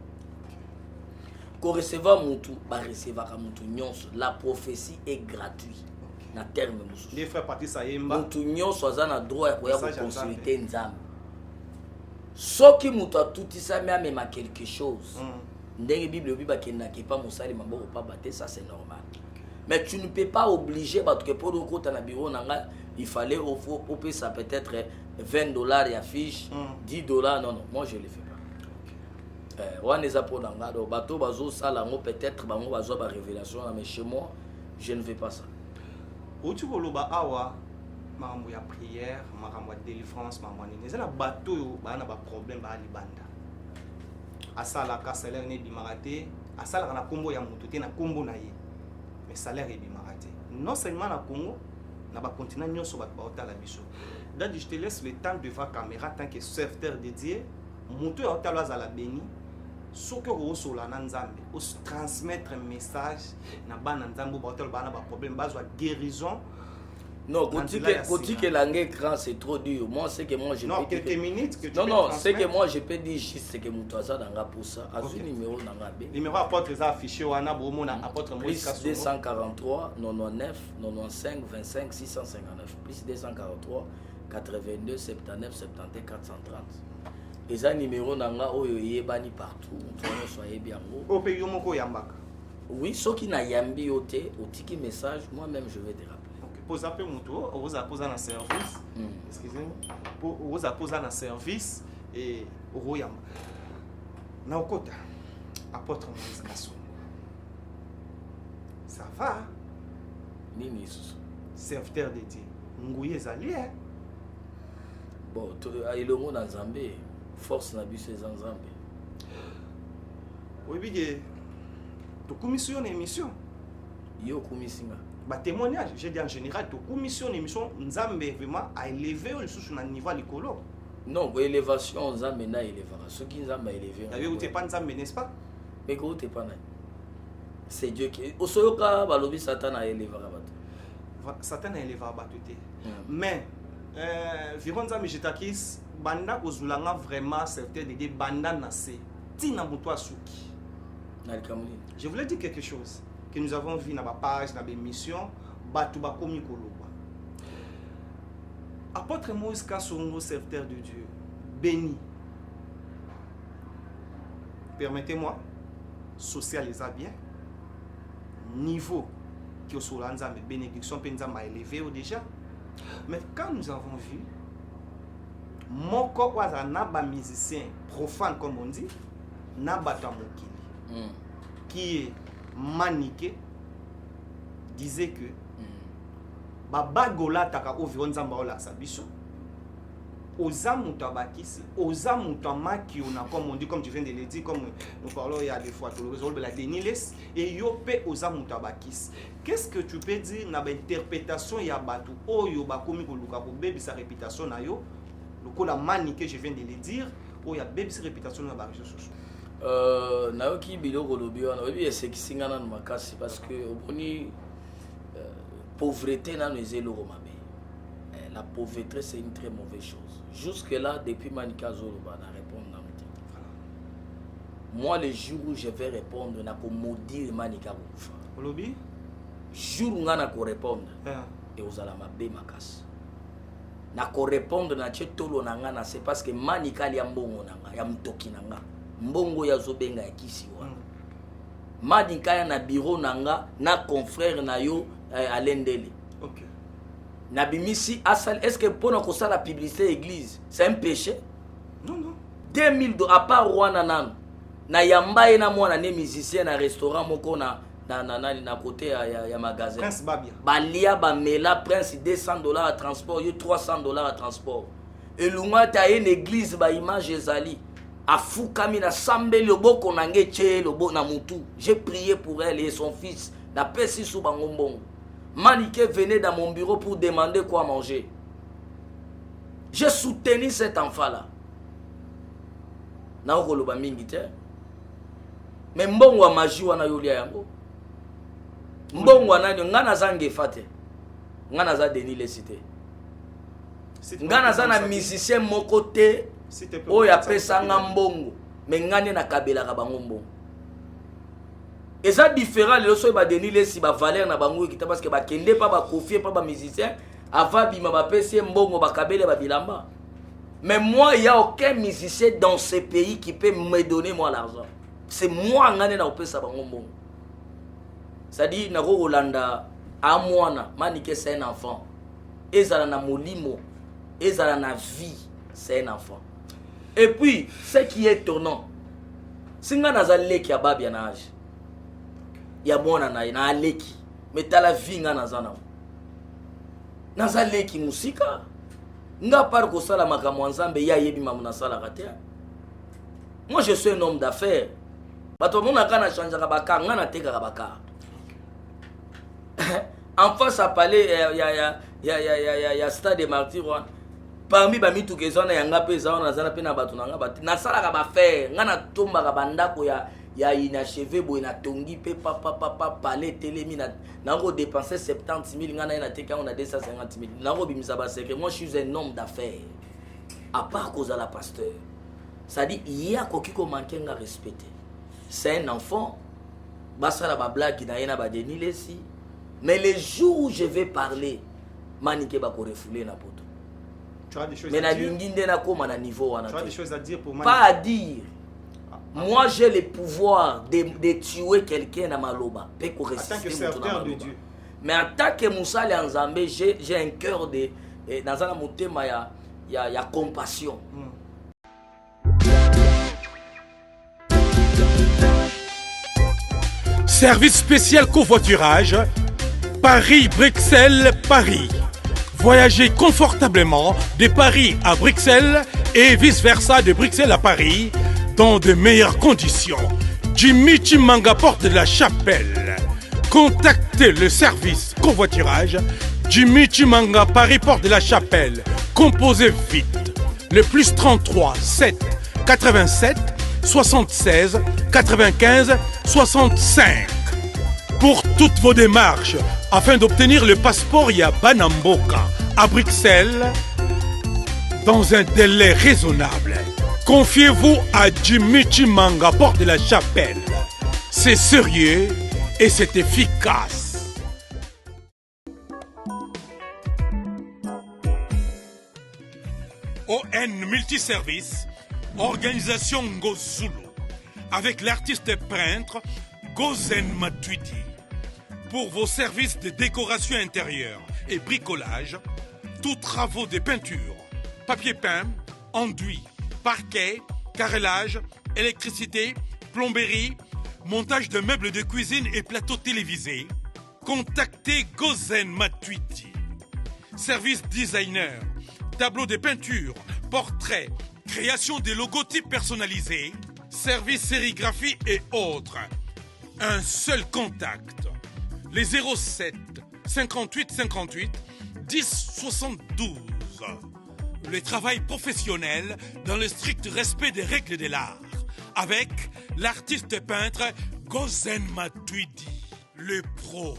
Quand recevoir Moutou, recevoir Moutou Nyonso, la prophétie est gratuite. Na terme Moussou. Les frères Patrice Ayemba. Moutou Nyonso a droit à consulter Nzambe. Ce qui Moutou a tout ça, même à quelque chose. Dans la Bible, qui n'a pas Moussali, ça c'est normal. Mais tu ne peux pas obliger, parce que pour le coup, dans le bureau, il fallait offrir ça peut-être $20 et affiche, $10. Non, moi je ne le fais pas. On est pour l'angado, bateau, bateau, ça, peut-être, bateau, révélation, mais chez moi, je ne fais pas ça. Où tu veux awa, il y a prière, il y a délivrance, il y a bateau, il y a problème, il y a libanda. Asala ka salaire ne bimarate, asala na kombo ya mutu te na kombo na ye. Mais salaire est bimarate. Non seulement na Congo, na ba continent nyonso ba ba la biso. Là, je te laisse le temps devant la caméra tant que serviteur dédié, mutu ya otalo za la béni. Soki osola na nzambe, o transmettre un message na bana nzambo ba otalo bana ba problème bazwa guérison. Non, côté que l'anglais grand c'est trop dur. Moi c'est que moi je non, quelques minutes que tu non, c'est que moi je peux dire juste c'est que Moutouaza dans pour ça. A ce numéro dans la B. Numéro apôtre les affiché wana bomo na apôtre Moïse Kassomo. 243 99 95 25 659. Plus 243 82 79 71 430. Les a numéro nanga oyo yebani partout. On soyez bien gros. Au pays moko yambaka. Oui, ceux qui na yambi yote, au tiki message, moi-même je vais te rappeler. Pose un peu mon tour, on va poser un service. Excusez-moi. On va poser un service et au royaume. Naokota, apôtre Moïse Kassomo. Ça va? Nini serviteur de Dieu. Ngouye zali hein. Bon, il le monde en Zambie, force na bus en Zambie. Oui, bien. Tu commissionnes une émission. Yo commissionne. Bah témoignage, j'ai dit en général, tu commissionnes une émission, Nzambe vraiment à élever le sous sur un niveau l'écolo. Non, élévation Nzambe na élevera. Ce qui Nzambe a élevé. D'ailleurs, tu n'es pas Nzambe, n'est-ce pas? Mais comment tu n'es pas là? C'est Dieu qui. Au Soyoka, balobi Satan a élevé Satan a élevé Batute. Mais, Viron Nzambe Jetakis, Banda Ozulanga vraiment certains de Banda Nase, Tina Moutoua Souki. Je voulais dire quelque chose que nous avons vu dans la page, dans l'émission, Batouba Komi Koloba. Apôtre Moïse Kassomo, serviteur de Dieu, béni. Permettez-moi, socialisez bien. Niveau qui est sur l'Anzambe, bénédiction, Penzamba a élevé déjà. Mais quand nous avons vu, mon corps was un musicien profane, comme on dit, Nabata Mokili, qui est maniqué, disait que Babagola taka oviron Nzamba ola sabiso, oza mutabakisi, oza mutamaki on a comme on dit, comme tu viens de le dire, comme nous parlons il y a des fois, tu le résolves la déniles, et yope oza mutabakisi. Qu'est-ce que tu peux dire dans l'interprétation ya batu oyo bakomi koluka ko bebi sa réputation na yo, le ko la maniqué je viens de le dire, o ya bebi sa réputation na ba réseaux sociaux. Naoki biloko lobi wana obi esekisi ngana na makasi parce que oboni pauvreté na nous eloko mabe. La pauvreté c'est une très mauvaise chose. Jusque là depuis Manika Zoloba na répondre na muti. Moi le jour où je vais répondre na ko maudire Manika Kufa. Olobi jour où ngana ko répondre et ozala mabe makasi. Na ko répondre na tolo na ngana c'est parce que Manika ya mbongo nanga ya mtoki nanga. Mbongo ya zobenga ya kisi wana. Manika ya na bureau nanga na confrère na yo Alendele. OK. Nabimisi asal est-ce que pour na kosa la publicité église c'est un péché? Non non. 2000 $, à part Rwanda nan. Na yamba na mwana ne musicien na restaurant moko na côté ya magasin. Prince Babia. Balia bamela Prince $200 à transport, yo $300 à transport. Et lunga ta une église ba image ezali. Afukami na sambeli loboko na ngeche lobo na mutu. J'ai prié pour elle et son fils. Na pesi sou bangombongo. Maniké venait dans mon bureau pour demander quoi manger. J'ai soutenu cet enfant-là. Na okoloba mingi te. Mais mbongo wa maji wana yolia yango. Mbongo wana ngana zange fate. Ngana za Denis le cité. nga naza na musicien moko te oyo apesanga mbongo me ngane nakabelaka bango mbongo eza différent lelo soki badeni lesi bavaleur na bango ekita parce que bakende pa bakofie pa bamusicien ava bima bapesi mbongo bakabele babilamba. Mais moi, il n'y a aucun musicien dans ce pays qui peut me donner moi l'argent. C'est moi qui ai ça. C'est-à-dire, Naro Rolanda, à moi, Maniké, c'est un enfant. Et ça a molimo. Et ça a vie, c'est un enfant. Et puis, ce qui est étonnant, c'est que nous avons leki à babia nage. Il y a bon na leki. Mais tu as la vie dans nous avons leki musika. Nga par ko sala makambo nzambe ya yebi mamuna sala kate. Moi je suis un homme d'affaires. Bato mona kana chanja kabaka nga na teka kabaka. En face à palais ya stade de martyrs. Parmi ba mitu kezona yanga pesa na zana pe na bato na nga bati. Na sala ka ba faire nga na tomba ka bandako ya inachevé bo na tongi pe papa palais telemi na go dépenser 70 000 nga na teka on a 250 000 na go bimisa ba secret. Moi je suis un homme d'affaires à part cause à la pasteur. Ça dit il y a quoi qui manquer nga respecter. C'est un enfant basala ba blague na yena ba deni lesi mais les jours où je vais parler manike ba ko refouler na poto. Tu as des choses mais à na dire. linginde na koma na niveau wana. Tu as des choses à dire pour moi. Pas à dire. Moi, j'ai le pouvoir de tuer quelqu'un dans ma loba. En tant que serviteur de Dieu. Mais en tant que Moussa Nzambe, j'ai un cœur de dans un motema il y a compassion. Service spécial covoiturage Paris-Bruxelles-Paris. Voyagez confortablement de Paris à Bruxelles et vice-versa de Bruxelles à Paris dans de meilleures conditions. Jimmy Chimanga, porte de la Chapelle. Contactez le service covoiturage Jimmy Chimanga, Paris, porte de la Chapelle. Composez vite. Le plus 33 7 87 76 95 65. Pour toutes vos démarches, afin d'obtenir le passeport Yabanamboka à Bruxelles, dans un délai raisonnable, confiez-vous à Jimmy Chimanga, porte de la Chapelle. C'est sérieux et c'est efficace. ON Multiservice, organisation Ngozulu, avec l'artiste peintre Gozen Matuidi. Pour vos services de décoration intérieure et bricolage, tous travaux de peinture, papier peint, enduit, parquet, carrelage, électricité, plomberie, montage de meubles de cuisine et plateaux télévisés, contactez Gozen Matuidi. Service designer, tableau de peinture, portrait, création de logotypes personnalisés, service sérigraphie et autres. Un seul contact. Les 07 58 58 10 72. Le travail professionnel dans le strict respect des règles de l'art. Avec l'artiste peintre Gozen Matuidi, le pro.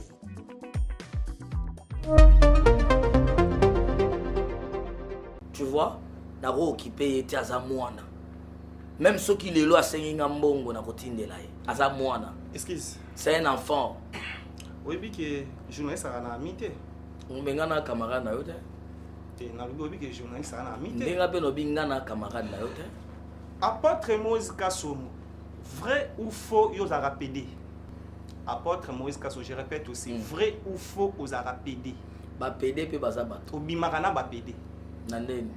Tu vois, nako occupé était azamwana. Même ceux qui le loient senginga mbongo na kotindela ye. Azamwana. Excuse. C'est un enfant. Oui, bien que journaliste a na amité. On bengana camarade na yote. Te na lobi que journaliste a na amité. Ndenga pe no bingana camarade na yote. Apôtre Moïse Kassomo, vrai ou faux aux arapédés? Apôtre Moïse Kassomo, je répète aussi, vrai ou faux aux arapédés? Ba pédé pe bazabato. Obimarana ba pédé. Nandeni.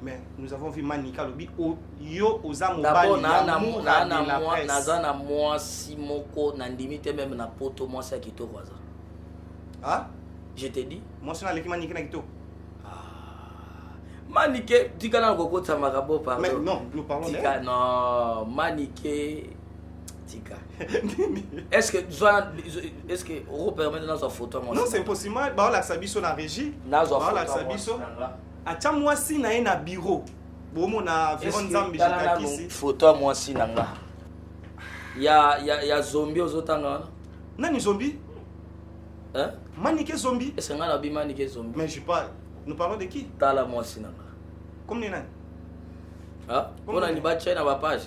Mais nous avons vu Manika Lobi yo oza D'abord mobali na moi simoko nandimite même na poto moi ça kito kwaza. Ah? Je te dis. Moi c'est na leki Manika na kito. Manike tikana kokota makabo pardon. Mais non, nous parlons tika non, Manike tika. Est-ce que on permet de notre photo moi? Non, c'est impossible. Ba la sabiso na régie. Na zo photo. La sabiso. Acha mwasi na ye na bureau. Bomo na Véron Nzambi jitakisi. Photo mwasi nanga. Ya zombie ozotanga. Nani zombie? Hein? Manike zombie? Est-ce que ngana bi manike zombie? Mais je parle. Nous parlons de qui? Tala mwasi nanga. Comme ni nani? Ah, on a ni bache na ba page.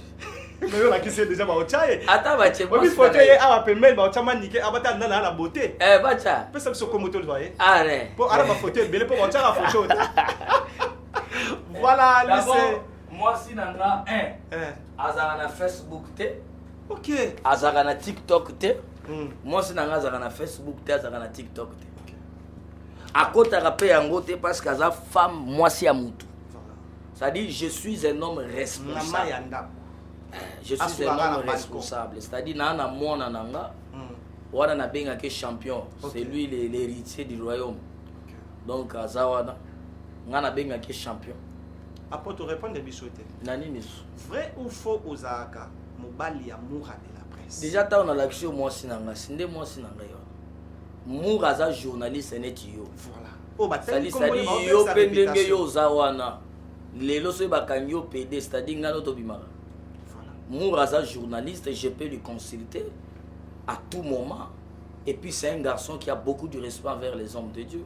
Mais on a qui c'est déjà ba ochaye. Ata bache moi. Oui, photo ye a pemel ba ochama nike abata ndana la beauté. Bacha. Peut ça comme moto le voyez. Ah ouais. Pour ala ba photo belé pour ochara photo. Voilà, lycée. Mwasi nanga azara na Facebook te. OK. Azara na TikTok te. Mwasi nanga azara na Facebook te, azara na TikTok te. Akotaka pe yango te parce que aza femme mwasi ya mutu. C'est-à-dire je suis un homme responsable. Je suis un homme responsable. C'est-à-dire na mwana nanga wana na benga ke champion. C'est lui l'héritier du royaume. Donc aza wana ngana benga ke champion. Après tu réponds de bichoté. Nani nisu. Vrai ou faux ozaka mobali ya moura de la presse. Déjà ta on a l'action mwasi nanga, sinde mwasi nanga yo. Mouraza journaliste neti yo. Voilà. Oh bah c'est-à-dire yo pendenge yo zawana. Lelo so bakangi yo PD, c'est-à-dire ngano to bimara. Voilà. Mouraza journaliste, je peux lui consulter à tout moment. Et puis c'est un garçon qui a beaucoup de respect envers les hommes de Dieu.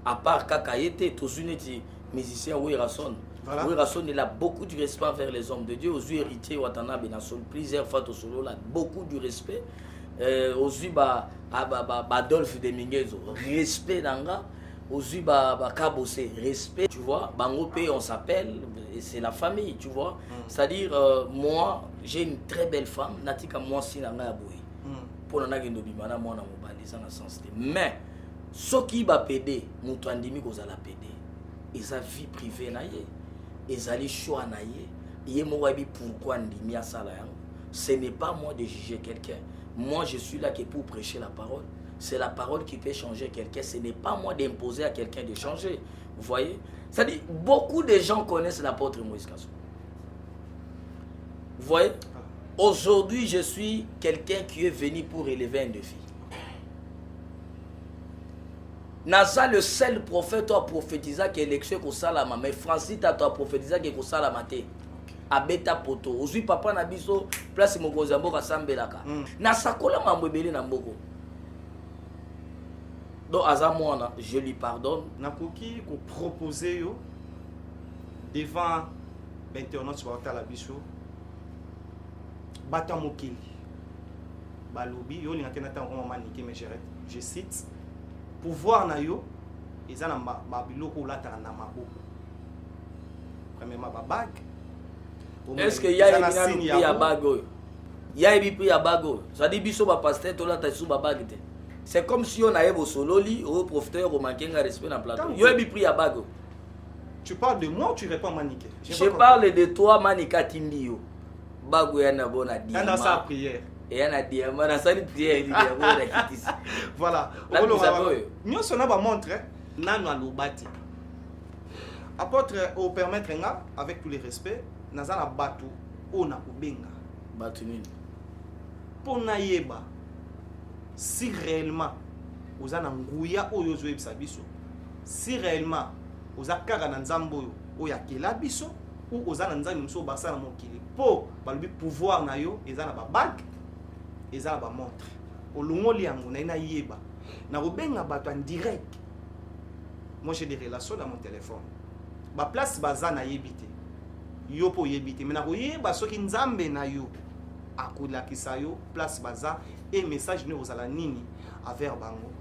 À part Kakayete, Tozuneti, musicien Ouirason. Voilà. Ouirason, il a beaucoup de respect envers les hommes de Dieu. Aux héritiers Watanabe Nasol, plusieurs fois au solo, là, beaucoup de respect. Aux Adolphe de Minguezo, respect d'anga. Aux Kabose, respect, tu vois. Bangopé, on s'appelle, c'est la famille, tu vois. C'est-à-dire, moi, j'ai une très belle femme, Natika Mwasi Nanga Aboui. Pour nana gendobi mana mwana mobali ça na sens te. Mais ce qui va péder, mutu andimi ko zala péder. Eza vie privée na ye. Ezali choix na ye. Ye mo wabi pourquoi ndimi asala yango. Ce n'est pas moi de juger quelqu'un. Moi je suis là que pour prêcher la parole. C'est la parole qui peut changer quelqu'un. Ce n'est pas moi d'imposer à quelqu'un de changer. Vous voyez? C'est-à-dire beaucoup de gens connaissent l'apôtre Moïse Kassou. Vous voyez? Aujourd'hui, je suis quelqu'un qui est venu pour élever un défi. Nasa le seul prophète a prophétisé que l'élection est salama, mais Francis a prophétisé que est salama te. Abeta poto. Aujourd'hui, papa na biso place mon gozambo kasambelaka. Nasa kola mambebele na mboko. Donc azamona, je lui pardonne. Nakoki ko proposer yo devant l'internaute sur la biso. Bata mokili balobi yo linga kenata ngoma manike mais je cite pouvoir na yo ezana mabiloko lata na maboko premièrement ba bague est-ce que ya ya bague ya ebi ya bague ça dit biso ba pasteur to lata sous ba bague te c'est comme si on avait sololi au professeur au manquer respect dans plateau yo ebi ya bague. Tu parles de moi ou tu réponds manike? Je parle de toi manika timbio. Bago yana bona diamant. Dans sa prière. Et yana diamant dans sa prière il dit voilà. Nous sommes va montrer nanu alobati. Apôtre au permettre nga avec tous les respects nazala batu ona kubenga. Batu nini? Pona yeba si réellement ozana nguya oyo zo ebisa biso. Si réellement ozakaka na nzambo oyo yakela biso ou ozana nzambo mso basala mokili. Po balobi pouvoir na yo ezana ba bague ezana ba montre olongoli yango na yeba na robenga bato en direct. Moi j'ai des relations dans mon téléphone ba place bazana yebite yo po yebite mais na koyeba soki nzambe na yo akolakisa yo place baza et message ne ozala nini avec bango.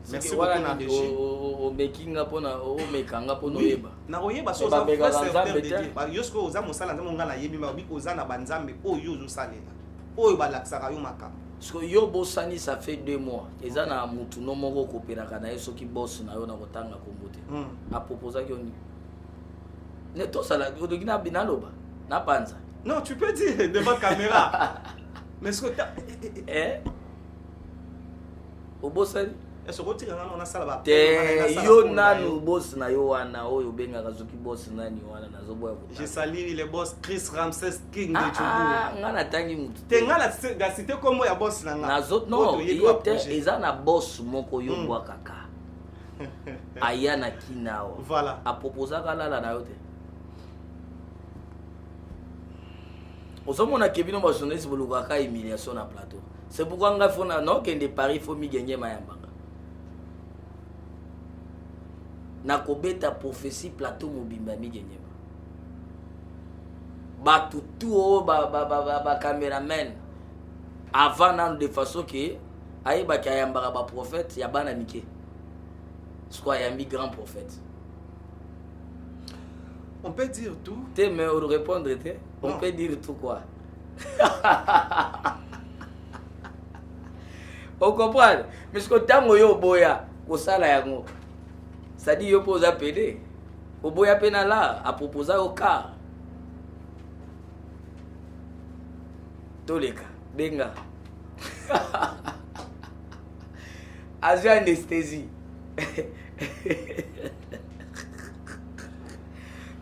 Merci beaucoup na DG o making up na o mekanga pona yeba na oyeba so za frère de ba yosko oza mosala nzambe ngana yebi ba bi oza na banzambe oyo zo salela oyo balakisaka yo makamba parce que yo bosani ça fait 2 mois eza na mutu no moko kopelaka na yeso ki boss na yo na kotanga kombote a proposer que ni ne to sala odogina binaloba na panza. Non, tu peux dire devant caméra. Mais ce que au bosani est-ce que tu as sala te yo nanu boss na yo wana oyo benga kazuki boss nani wana nazoboya. Je salue les boss Chris Ramses King de Chubu. Ngana tangi mutu te ngala ga cité comme ya boss na nga nazot non eza na boss moko yo bwa kaka ayana kinao voilà a proposer kala na yo te osomona kebino ba journaliste bolukaka humiliation na plateau. C'est pourquoi nga fona non que de Paris faut mi gagner mayamba. na kobeta prophétie plateau mobimba migenyema batutu o ba cameraman avant nan de façon que ayeba ki ayambaka ba prophète ya bana mike soit yambi grand prophète. On peut dire tout. T'es mais on répondre on peut dire tout quoi. On comprend? Mais ce que tango yo boya ko sala yango. Ça dit yo pose appeler. O boya pena là a proposer au cas. Toleka benga. Azia anesthésie.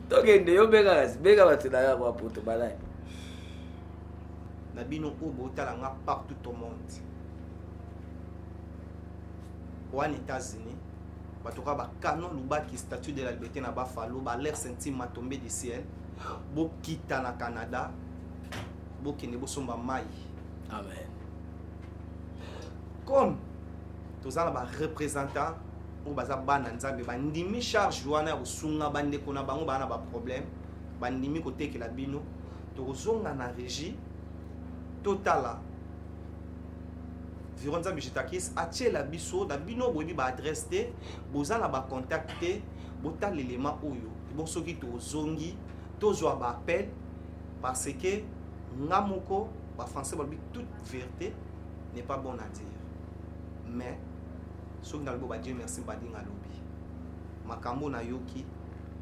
Tokende yo benga batela kwa poto balai. Na bino obo talanga partout au monde. Aux États-Unis, batoka ba canon lubaki statue de la liberté na ba falo ba l'air sentiment tombé du ciel. Bo kita na Canada. Bo kene bo somba mai. Amen. Comme tous les représentants ou baza bana nzambe bandimi charge wana usunga bande kona bango bana ba problème bandimi côté que la bino to zonga na régie totala viron nzambe jitakis atie la biso da bino bobi ba adresse te bozala ba contacter bota l'élément oyo bon soki to zongi to zo ba appel parce que ngamoko ba français ba toute vérité n'est pas bon à dire mais ce que nous Dieu merci badinga lobi makambo na yoki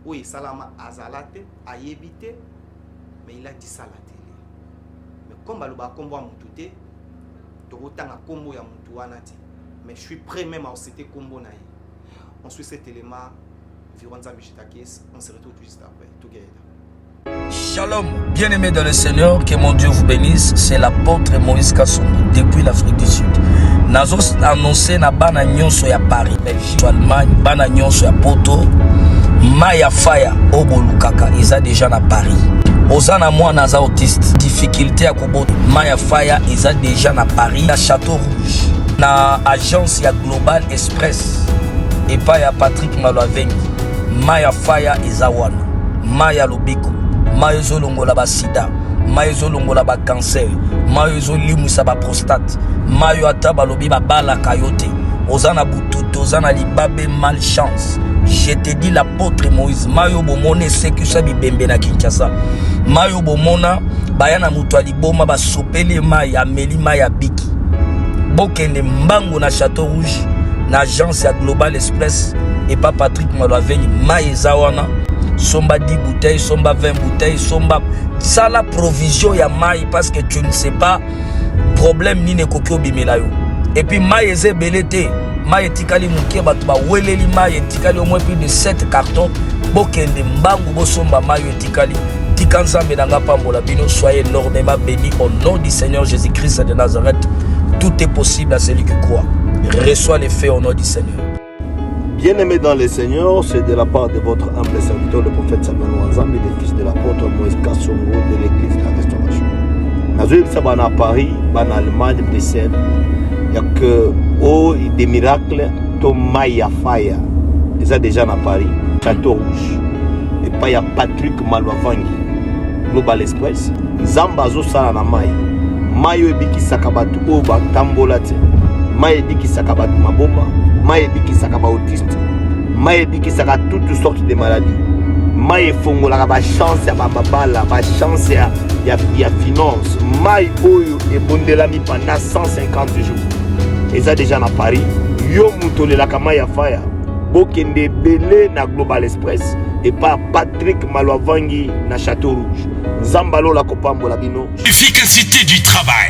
oui salama azalate ayebite mais il a dit ça la télé mais comme baloba kombo mutute to botanga kombo ya mutu wana ti mais je suis prêt même à citer kombo na ye on suit cet élément vironza bichitakis on se retrouve juste après together. Shalom, bien-aimés dans le Seigneur, que mon Dieu vous bénisse. C'est l'apôtre Moïse Kassoum depuis l'Afrique du Sud. Nazos annoncé na bana nyonso ya Paris, Belgique, Allemagne, bana nyonso ya Poto, Maya Faya, Obolukaka, ils a déjà na Paris. Ozana moi naza autiste, difficulté à Kobo, Maya Faya, ils a déjà na Paris, na Château Rouge, na agence ya Global Express, et pas ya Patrick Maloavengi, Maya Faya, ils a wana, Maya Lobiko. Maïzo longola ba sida, maïzo longola ba cancer, maïzo limusa ba prostate, maïzo ataba lobi ba bala kayote, ozana bututo, ozana libabe malchance. Je te dis l'apôtre Moïse, maïzo bomone sekusa bibembe na Kinshasa, maïzo bomona bayana mutu aliboma ba sopele maï ameli maï abiki. Bokende mbango na Château Rouge, na agence ya Global Express et pas Patrick Maloavengi, maï zawana. Somba 10 bouteilles, somba 20 bouteilles, somba ça la provision ya maï parce que tu ne sais pas problème ni ne kokyo bimelayo. Et puis maï eze belete, maï etikali mukie batu ba weleli maï etikali au moins plus de 7 cartons. Bokende mbangu bo somba maï etikali. Tikanzambe nanga pambola bino, soyez énormément bénis au nom du Seigneur Jésus-Christ de Nazareth. Tout est possible à celui qui croit. Reçois les faits au nom du Seigneur. Bien-aimés dans le Seigneur, c'est de la part de votre humble serviteur, le prophète Samuel Wanzambi, le fils de l'apôtre Moïse Kassoum de l'église de la Restauration. Nazoïb Sabana à Paris, en Allemagne, Bruxelles, il y a que des miracles, Tomaya Faya, ils ont déjà à Paris, Château Rouge, et pas il y a Patrick Maloavengi, Global Express, Zambazo Salana Maï, Mayo Ebiki Sakabatu Oba Tambolate, Maïdi qui Sakabatu Mabomba. Maïdi qui s'acaba autiste, Maïdi qui s'acaba toutes sortes de maladies, Maï fongo la chance ya babala, la chance ya finance, Maï oyo et bondelami pendant 150 jours. Et ça déjà na Paris, yo mutole la kama ya faya, bokende belé na Global Express et pas Patrick Maloavengi na Château Rouge. Zambalo la kopambo la bino. Efficacité du travail.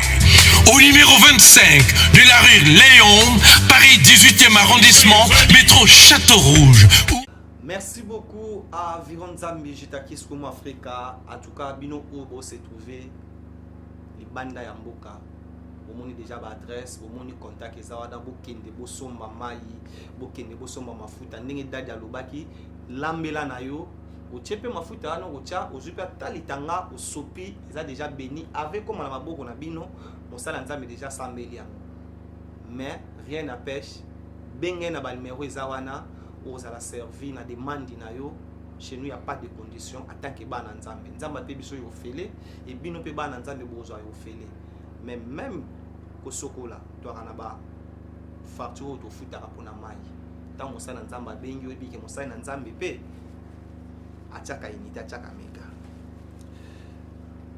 Au numéro 25 de la rue Léon, Paris 18e arrondissement, métro Château Rouge. Merci beaucoup à Viron Zambi Jitakis Komo Africa. En tout cas, Bino Obo s'est trouvé les bandes Yamboka. Au monde déjà l'adresse, au monde contact et ça va dans Bokende, Bosomba Maï, Bokende, Bosomba Mafuta, Nenge Dadia Lobaki, Lambela Nayo. Au Tchepe Mafuta, au Tcha, au Super Talitanga, au Sopi, ils ont déjà béni. Avec comme on a beaucoup de bino, mon salanzam est déjà 100 millions. Mais rien n'empêche, Bengen a numéro Zawana, ozala servi na demande na yo. Chez nous, il n'y a pas de conditions en tant que bana nzambe. Nzamba pe biso yo fele et bino pe bana nzambe bozo yo fele. Mais même ko sokola to ana ba facture to futa rapona mai. Tant mosana nzamba bengi obi ke mosana nzambe pe achaka inita achaka mega.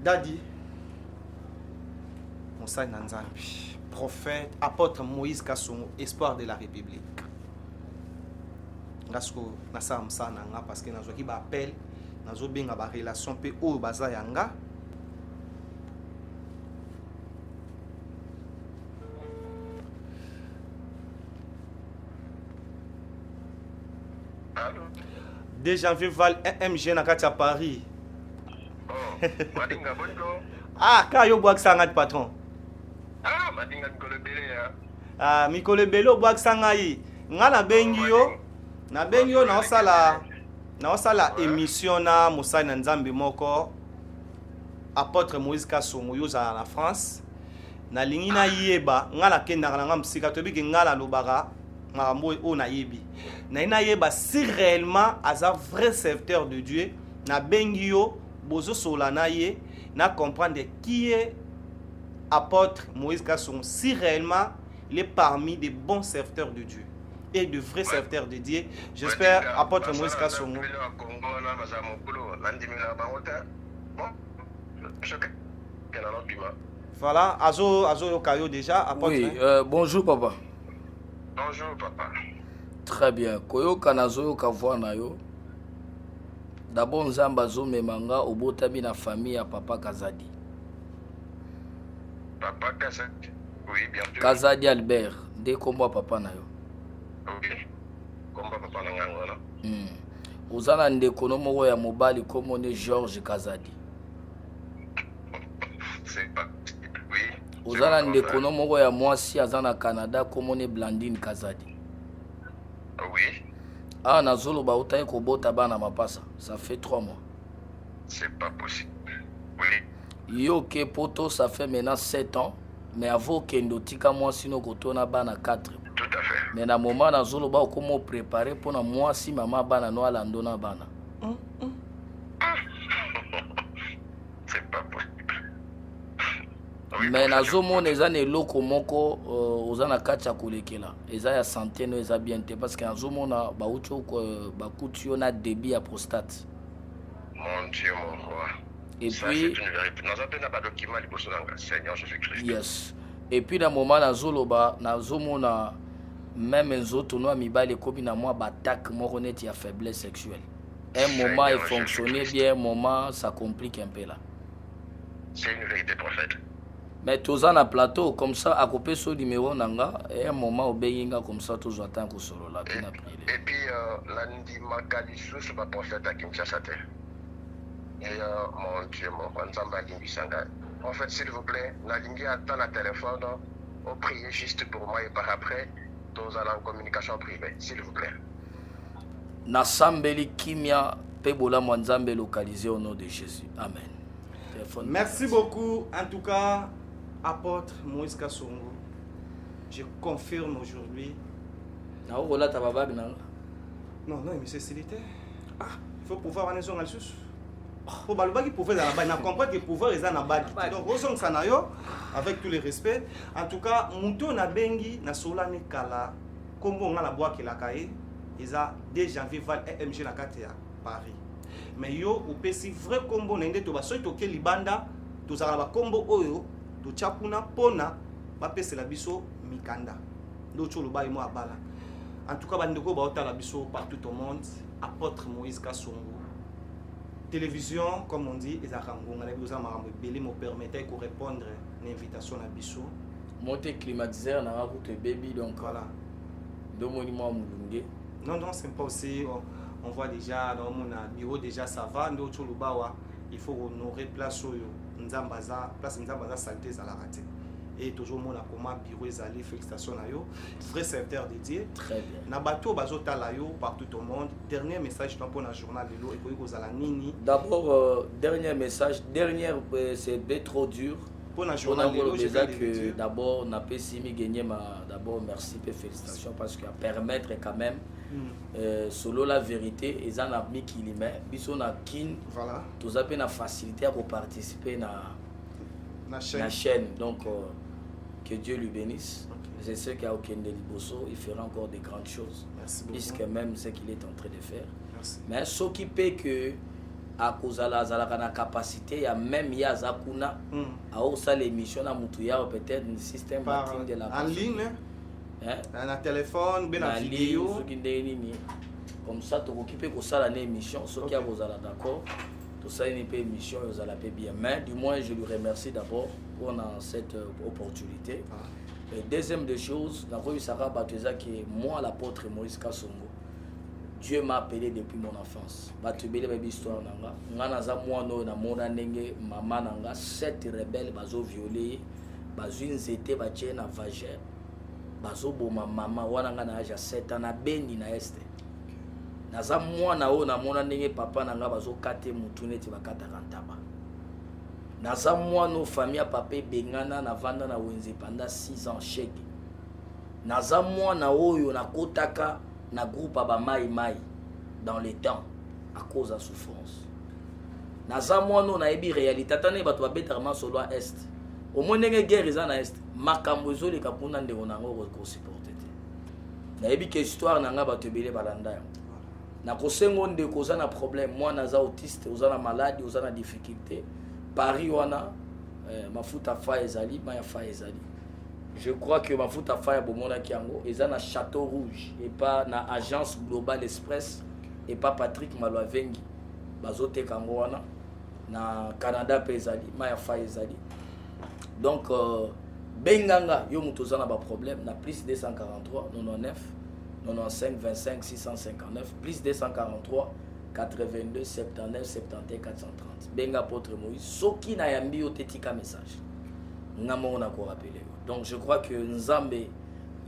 Dadi mosana nzambe, prophète, apôtre Moïse Kassongo, espoir de la République. Ngasko nasa msana nga parce que nazo ki ba appel nazo benga ba relation pe o baza yanga. Allô? 2 janvier val MG na kati ya Paris. Oh, madinga bongo. Ah, ka yo boak sanga patron. Ah, madinga Mikolo Bele ya. Ah, Mikolo Bele boak sanga yi. Nga na bengi yo. Na bengi yo na osala émission na Moussa na Nzambe moko. Apôtre Moïse Kassongo yo za na France. Na lingi na yeba, nga na kenda nga msika to biki nga la lobaka. Marambo o na yebi. Na ina yeba si réellement aza vrai serviteur de Dieu, na bengi yo bozo sola na ye, na comprendre qui est apôtre Moïse Kassongo, si réellement il est parmi des bons serviteurs de Dieu et de vrais serviteurs de Dieu. J'espère apôtre Moïse Kassongo. Voilà, Azo Yokayo déjà apôtre. Oui, bonjour papa. Bonjour papa. Très bien. Koyo kanazo kavwa na yo. D'abord nzamba zo memanga obotami na famille ya papa Kazadi. Papa Kazadi. Oui, bien sûr. Kazadi Albert, de kombo papa na yo. Oui. Kombo papa na nganga na. Uzana ndeko no moko ya mobali komo ne Georges Kazadi. C'est pas oui. Uzana ndeko no moko ya mwasi azana Canada komo ne Blandine Kazadi. Oui. Ah, nazolo ba utaye kobota bana mapasa. Ça fait 3 mois. C'est pas possible. Oui. Yo ke poto ça fait maintenant 7 ans. Mais avant kendo tika moi sino kotona bana 4. Tout à fait. Mais na moment nazolo ba komo préparer pour na moi si maman bana no alando na bana. C'est pas possible. Mais nazo mona eza ne loko moko ozana kacha kolekela. Eza ya santé no eza bien te parce que nazo mona ba ucho ba kutu na débit à prostate. Mon Dieu, mon roi. Et ça, puis c'est une vérité. Nous avons pas de document liboso nanga Seigneur Jésus-Christ. Yes. Et puis na moment nazolo ba nazo mona même nzoto no mibale kobi na moi batak moko net ya faiblesse sexuelle. Un moment il fonctionnait bien, un moment ça complique un peu là. C'est une vérité prophète. Mais tous en plateau comme ça à couper ce numéro nanga et un moment au béinga comme ça tous attend que solo là bien après. Et puis lundi makalisu sur ma prophète à Kinshasa. Et mon Dieu mon Nzamba Kimbisanga. En fait s'il vous plaît, nalingi attend la téléphone au prier juste pour moi et par après tous allons en communication privée s'il vous plaît. Na sambeli kimia pebola Nzambe localisé au nom de Jésus. Amen. Téléphone. Merci beaucoup en tout cas. Apôtre Moïse Kassongo, je confirme aujourd'hui. Non, non, mais c'est célibataire. Ah, il faut pouvoir aller sur le sus. Pour balbaki pouvoir dans la balle, comprendre que pouvoir est dans la balle. Donc, on s'en aille avec tous les respects. En tout cas, Mouton na bengi na solane kala, comme on a la boîte qui la caille, ils a 2 janvier val MG na katea Paris. Mais yo au PC vrai combo na ndé to ba so to ke libanda, to za ba combo oyo. Chapuna pona bapesela biso mikanda ndocho loba imo abala. En tout cas bandeko ba otala biso partout au monde. Apôtre Moïse Kassongo télévision comme on dit ezakango ngala biso marambo belé me permettait de répondre à l'invitation à biso monter climatiseur na route baby donc voilà do monument mulunge. Non c'est pas aussi on voit déjà dans mon bureau déjà ça va ndocho loba wa il faut honorer place oyo Nzambaza place Nzambaza saleté à la raté et toujours mon comment bureau ezali félicitations na yo vrai serviteur de Dieu. Très bien. Na bato bazota la yo partout au monde. Dernier message pour na journal lelo et ko kozala nini. D'abord dernier message, c'est trop dur Pour la On journée, a je déjà vais le que dire. d'abord, on a pu signer gagner d'abord merci et félicitations parce qu'à permettre quand même solo la vérité et ça n'a mis qui les met. Bisous na kin. Voilà. Tout ça la facilité pour participer na La la chaîne. Donc que Dieu lui bénisse. Je sais qu'il y a aucun Liboso, il fera encore de grandes choses. Merci beaucoup. Puisque même ce qu'il est en train de faire. Merci. Mais ce qui peut que à cause de la capacité, il y a même Yazakuna à aussi l'émission à Moutouya peut-être un système de la en ligne, un téléphone, bien en vidéo. Comme ça, tu occupes de ça l'émission, ce qui a vous d'accord. Tout ça, une émission, vous allez bien. Mais du moins, je lui remercie d'abord pour cette opportunité. Et deuxième des choses, dans le Sarah Bateza qui est moi l'apôtre Moïse Kassongo. Dieu m'a appelé depuis mon enfance. Batubele baby histoire nanga. Ngana za mwana na mona ndenge mama nanga 7 rebelles bazo violé, bazo nzete batie na vagin. Bazo boma mama wana ngana âge 7 ans na beni na este. Naza mwana o na mona ndenge papa nanga bazo kate mutu neti bakata kantaba. Naza mwana famille papa bengana na vanda na wenze pendant 6 ans chèque. Naza mwana oyo na kotaka na groupe aba mai dans les temps à cause de la souffrance. Naza mwana na ebi réalité tane bato babetarama solo à est. Au moins ndenge guerre eza na est. Makambo ezoli kapuna ndeko nango ko supporter te. Na ebi que histoire nanga bato ebele balanda yango. Na kosengo ndeko za na problème, moi naza autiste, oza na maladie, oza na difficulté. Paris wana mafuta fa ezali, maya fa ezali. Je crois que mafuta fa ya bomona kiango eza na Château Rouge et pas na agence Global Express et pas Patrick Malwavengi. Bazote kango wana na Canada pe ezali, maya fa ezali. Donc benganga yo mutu za na ba problème na plus 243 99 95 25 659 plus 243 82 79 71 430. Benga apôtre Moïse soki na yambi yo tetika message. Ngamo na ko rappeler. Donc je crois que Nzambe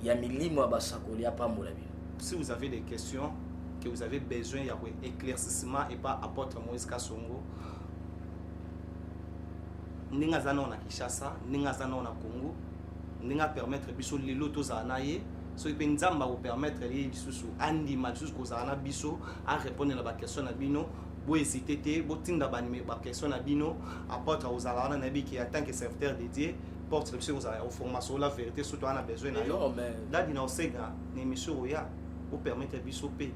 ya milimo basakoli ya pa molabi. Si vous avez des questions que vous avez besoin d'éclaircissement et pas apôtre Moïse Kassongo, ninga zana na Kinshasa, ninga zana na Congo, ninga permettre biso lelo to zana ye, so ipe Nzamba vous permettre les bisusu andi matsus ko zana biso à répondre à la question na bino. Bo hésiter te, bo tinda ba question na bino, apôtre ozala na bi qui en tant que serviteur dédié porte le aux formation la vérité surtout on a besoin na yo. Là dina osega na émission oya pour permettre biso pe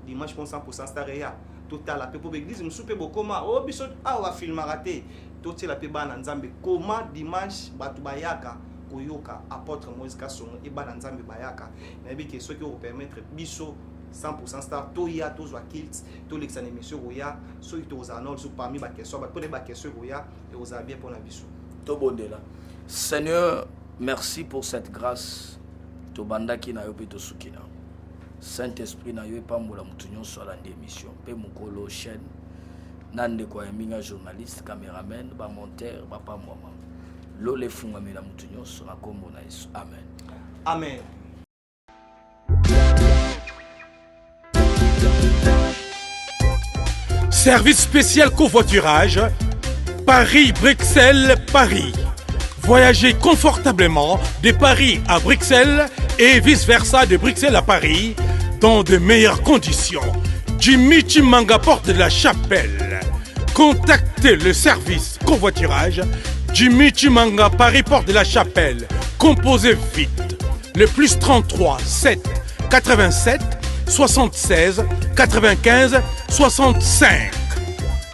dimanche pour 100% star ya total la pe pour église musupe bokoma o biso a wa film raté total la pe bana Nzambe comment dimanche batu bayaka koyoka apôtre Moïse Kassongo et bana Nzambe bayaka na bi que ce qui vous permettre biso 100% star toya tozwa kilt to l'exan émission oya so ito ozanol so parmi ba question ba pone ba question oya et oza bien pour na biso to bondela. Seigneur, merci pour cette grâce. Tobanda ki na yo pe to sukina. Saint-Esprit na yo pambola mutu nyonso ala émission pe mukolo chaîne. Nande kwa minga journaliste, caméraman, ba monteur, ba pa moi. Lo le funga mela mutu nyonso na kombo na Yesu. Amen. Amen. Service spécial covoiturage Paris-Bruxelles, Paris. Voyagez confortablement de Paris à Bruxelles et vice-versa de Bruxelles à Paris dans de meilleures conditions. Jimmy Chimanga, porte de la Chapelle. Contactez le service covoiturage Jimmy Chimanga, Paris, porte de la Chapelle. Composez vite. Le plus 33 7 87 76 95 65.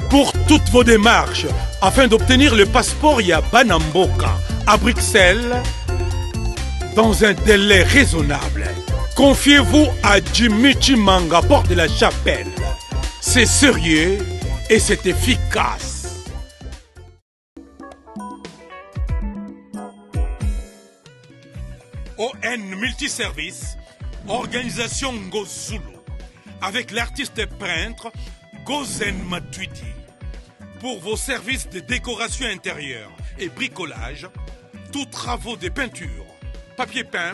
Pour toutes vos démarches, afin d'obtenir le passeport Yabanamboka à Bruxelles, dans un délai raisonnable, confiez-vous à Jimmy Chimanga, porte de la Chapelle. C'est sérieux et c'est efficace. ON Multiservice, organisation Ngozulu, avec l'artiste peintre Gozen Matuidi. Pour vos services de décoration intérieure et bricolage, tous travaux de peinture, papier peint,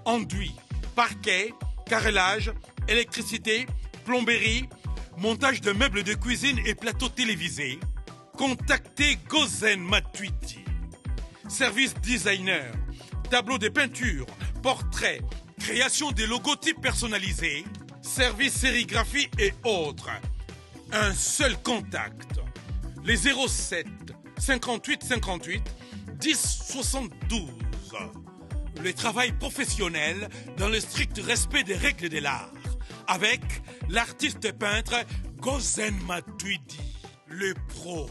enduit, parquet, carrelage, électricité, plomberie, montage de meubles de cuisine et plateaux télévisés, contactez Gozen Matuidi. service designer, tableau de peinture, portrait, création des logotypes personnalisés, service sérigraphie et autres. Un seul contact, les 07 58 58 10 72. Le travail professionnel dans le strict respect des règles de l'art, avec l'artiste peintre Gozen Matuidi, le pro.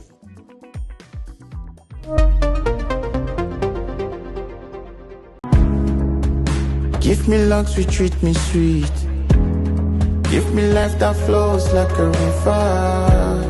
Give me love, we treat me sweet. Give me life that flows like a river.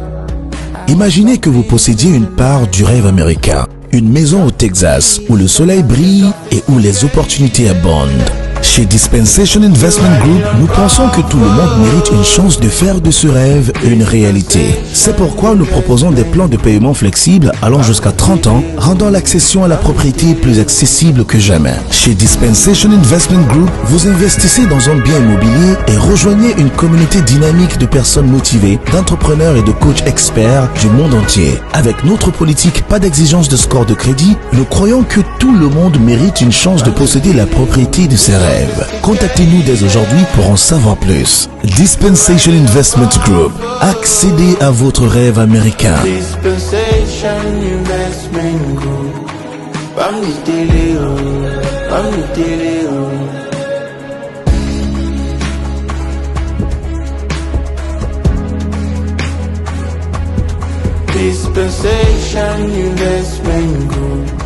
Imaginez que vous possédiez une part du rêve américain, une maison au Texas où le soleil brille et où les opportunités abondent. Chez Dispensation Investment Group, nous pensons que tout le monde mérite une chance de faire de ce rêve une réalité. C'est pourquoi nous proposons des plans de paiement flexibles allant jusqu'à 30 ans, rendant l'accession à la propriété plus accessible que jamais. Chez Dispensation Investment Group, vous investissez dans un bien immobilier et rejoignez une communauté dynamique de personnes motivées, d'entrepreneurs et de coachs experts du monde entier. Avec notre politique pas d'exigence de score de crédit, nous croyons que tout le monde mérite une chance de posséder la propriété de ses rêves. Contactez-nous dès aujourd'hui pour en savoir plus. Dispensation Investment Group. Accédez à votre rêve américain. Dispensation Investment Group. Dispensation Investment Group.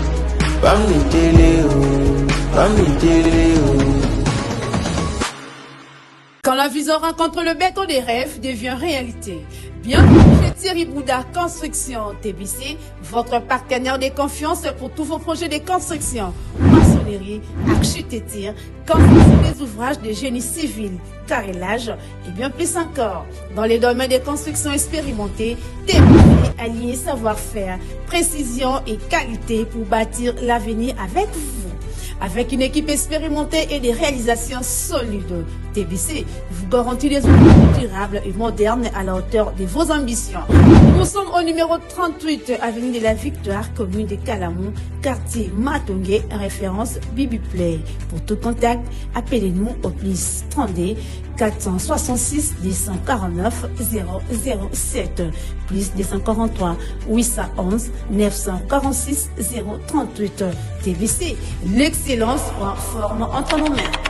Quand la vision rencontre le béton des rêves devient réalité. Bienvenue chez Thierry Bouddha Construction TBC, votre partenaire de confiance pour tous vos projets de construction, maçonnerie, architecture, construction des ouvrages de génie civil, carrelage et bien plus encore. Dans les domaines de construction expérimentés, TBC allié savoir-faire, précision et qualité pour bâtir l'avenir avec vous. Avec une équipe expérimentée et des réalisations solides, TBC vous garantit des outils durables et modernes à la hauteur de vos ambitions. Nous sommes au numéro 38, avenue de la Victoire, commune de Calamon, quartier Matongé, référence Bibi Play. Pour tout contact, appelez-nous au plus 32 466 249 007, plus 243 811 946 038. TBC, l'excellence en forme entre nos mains.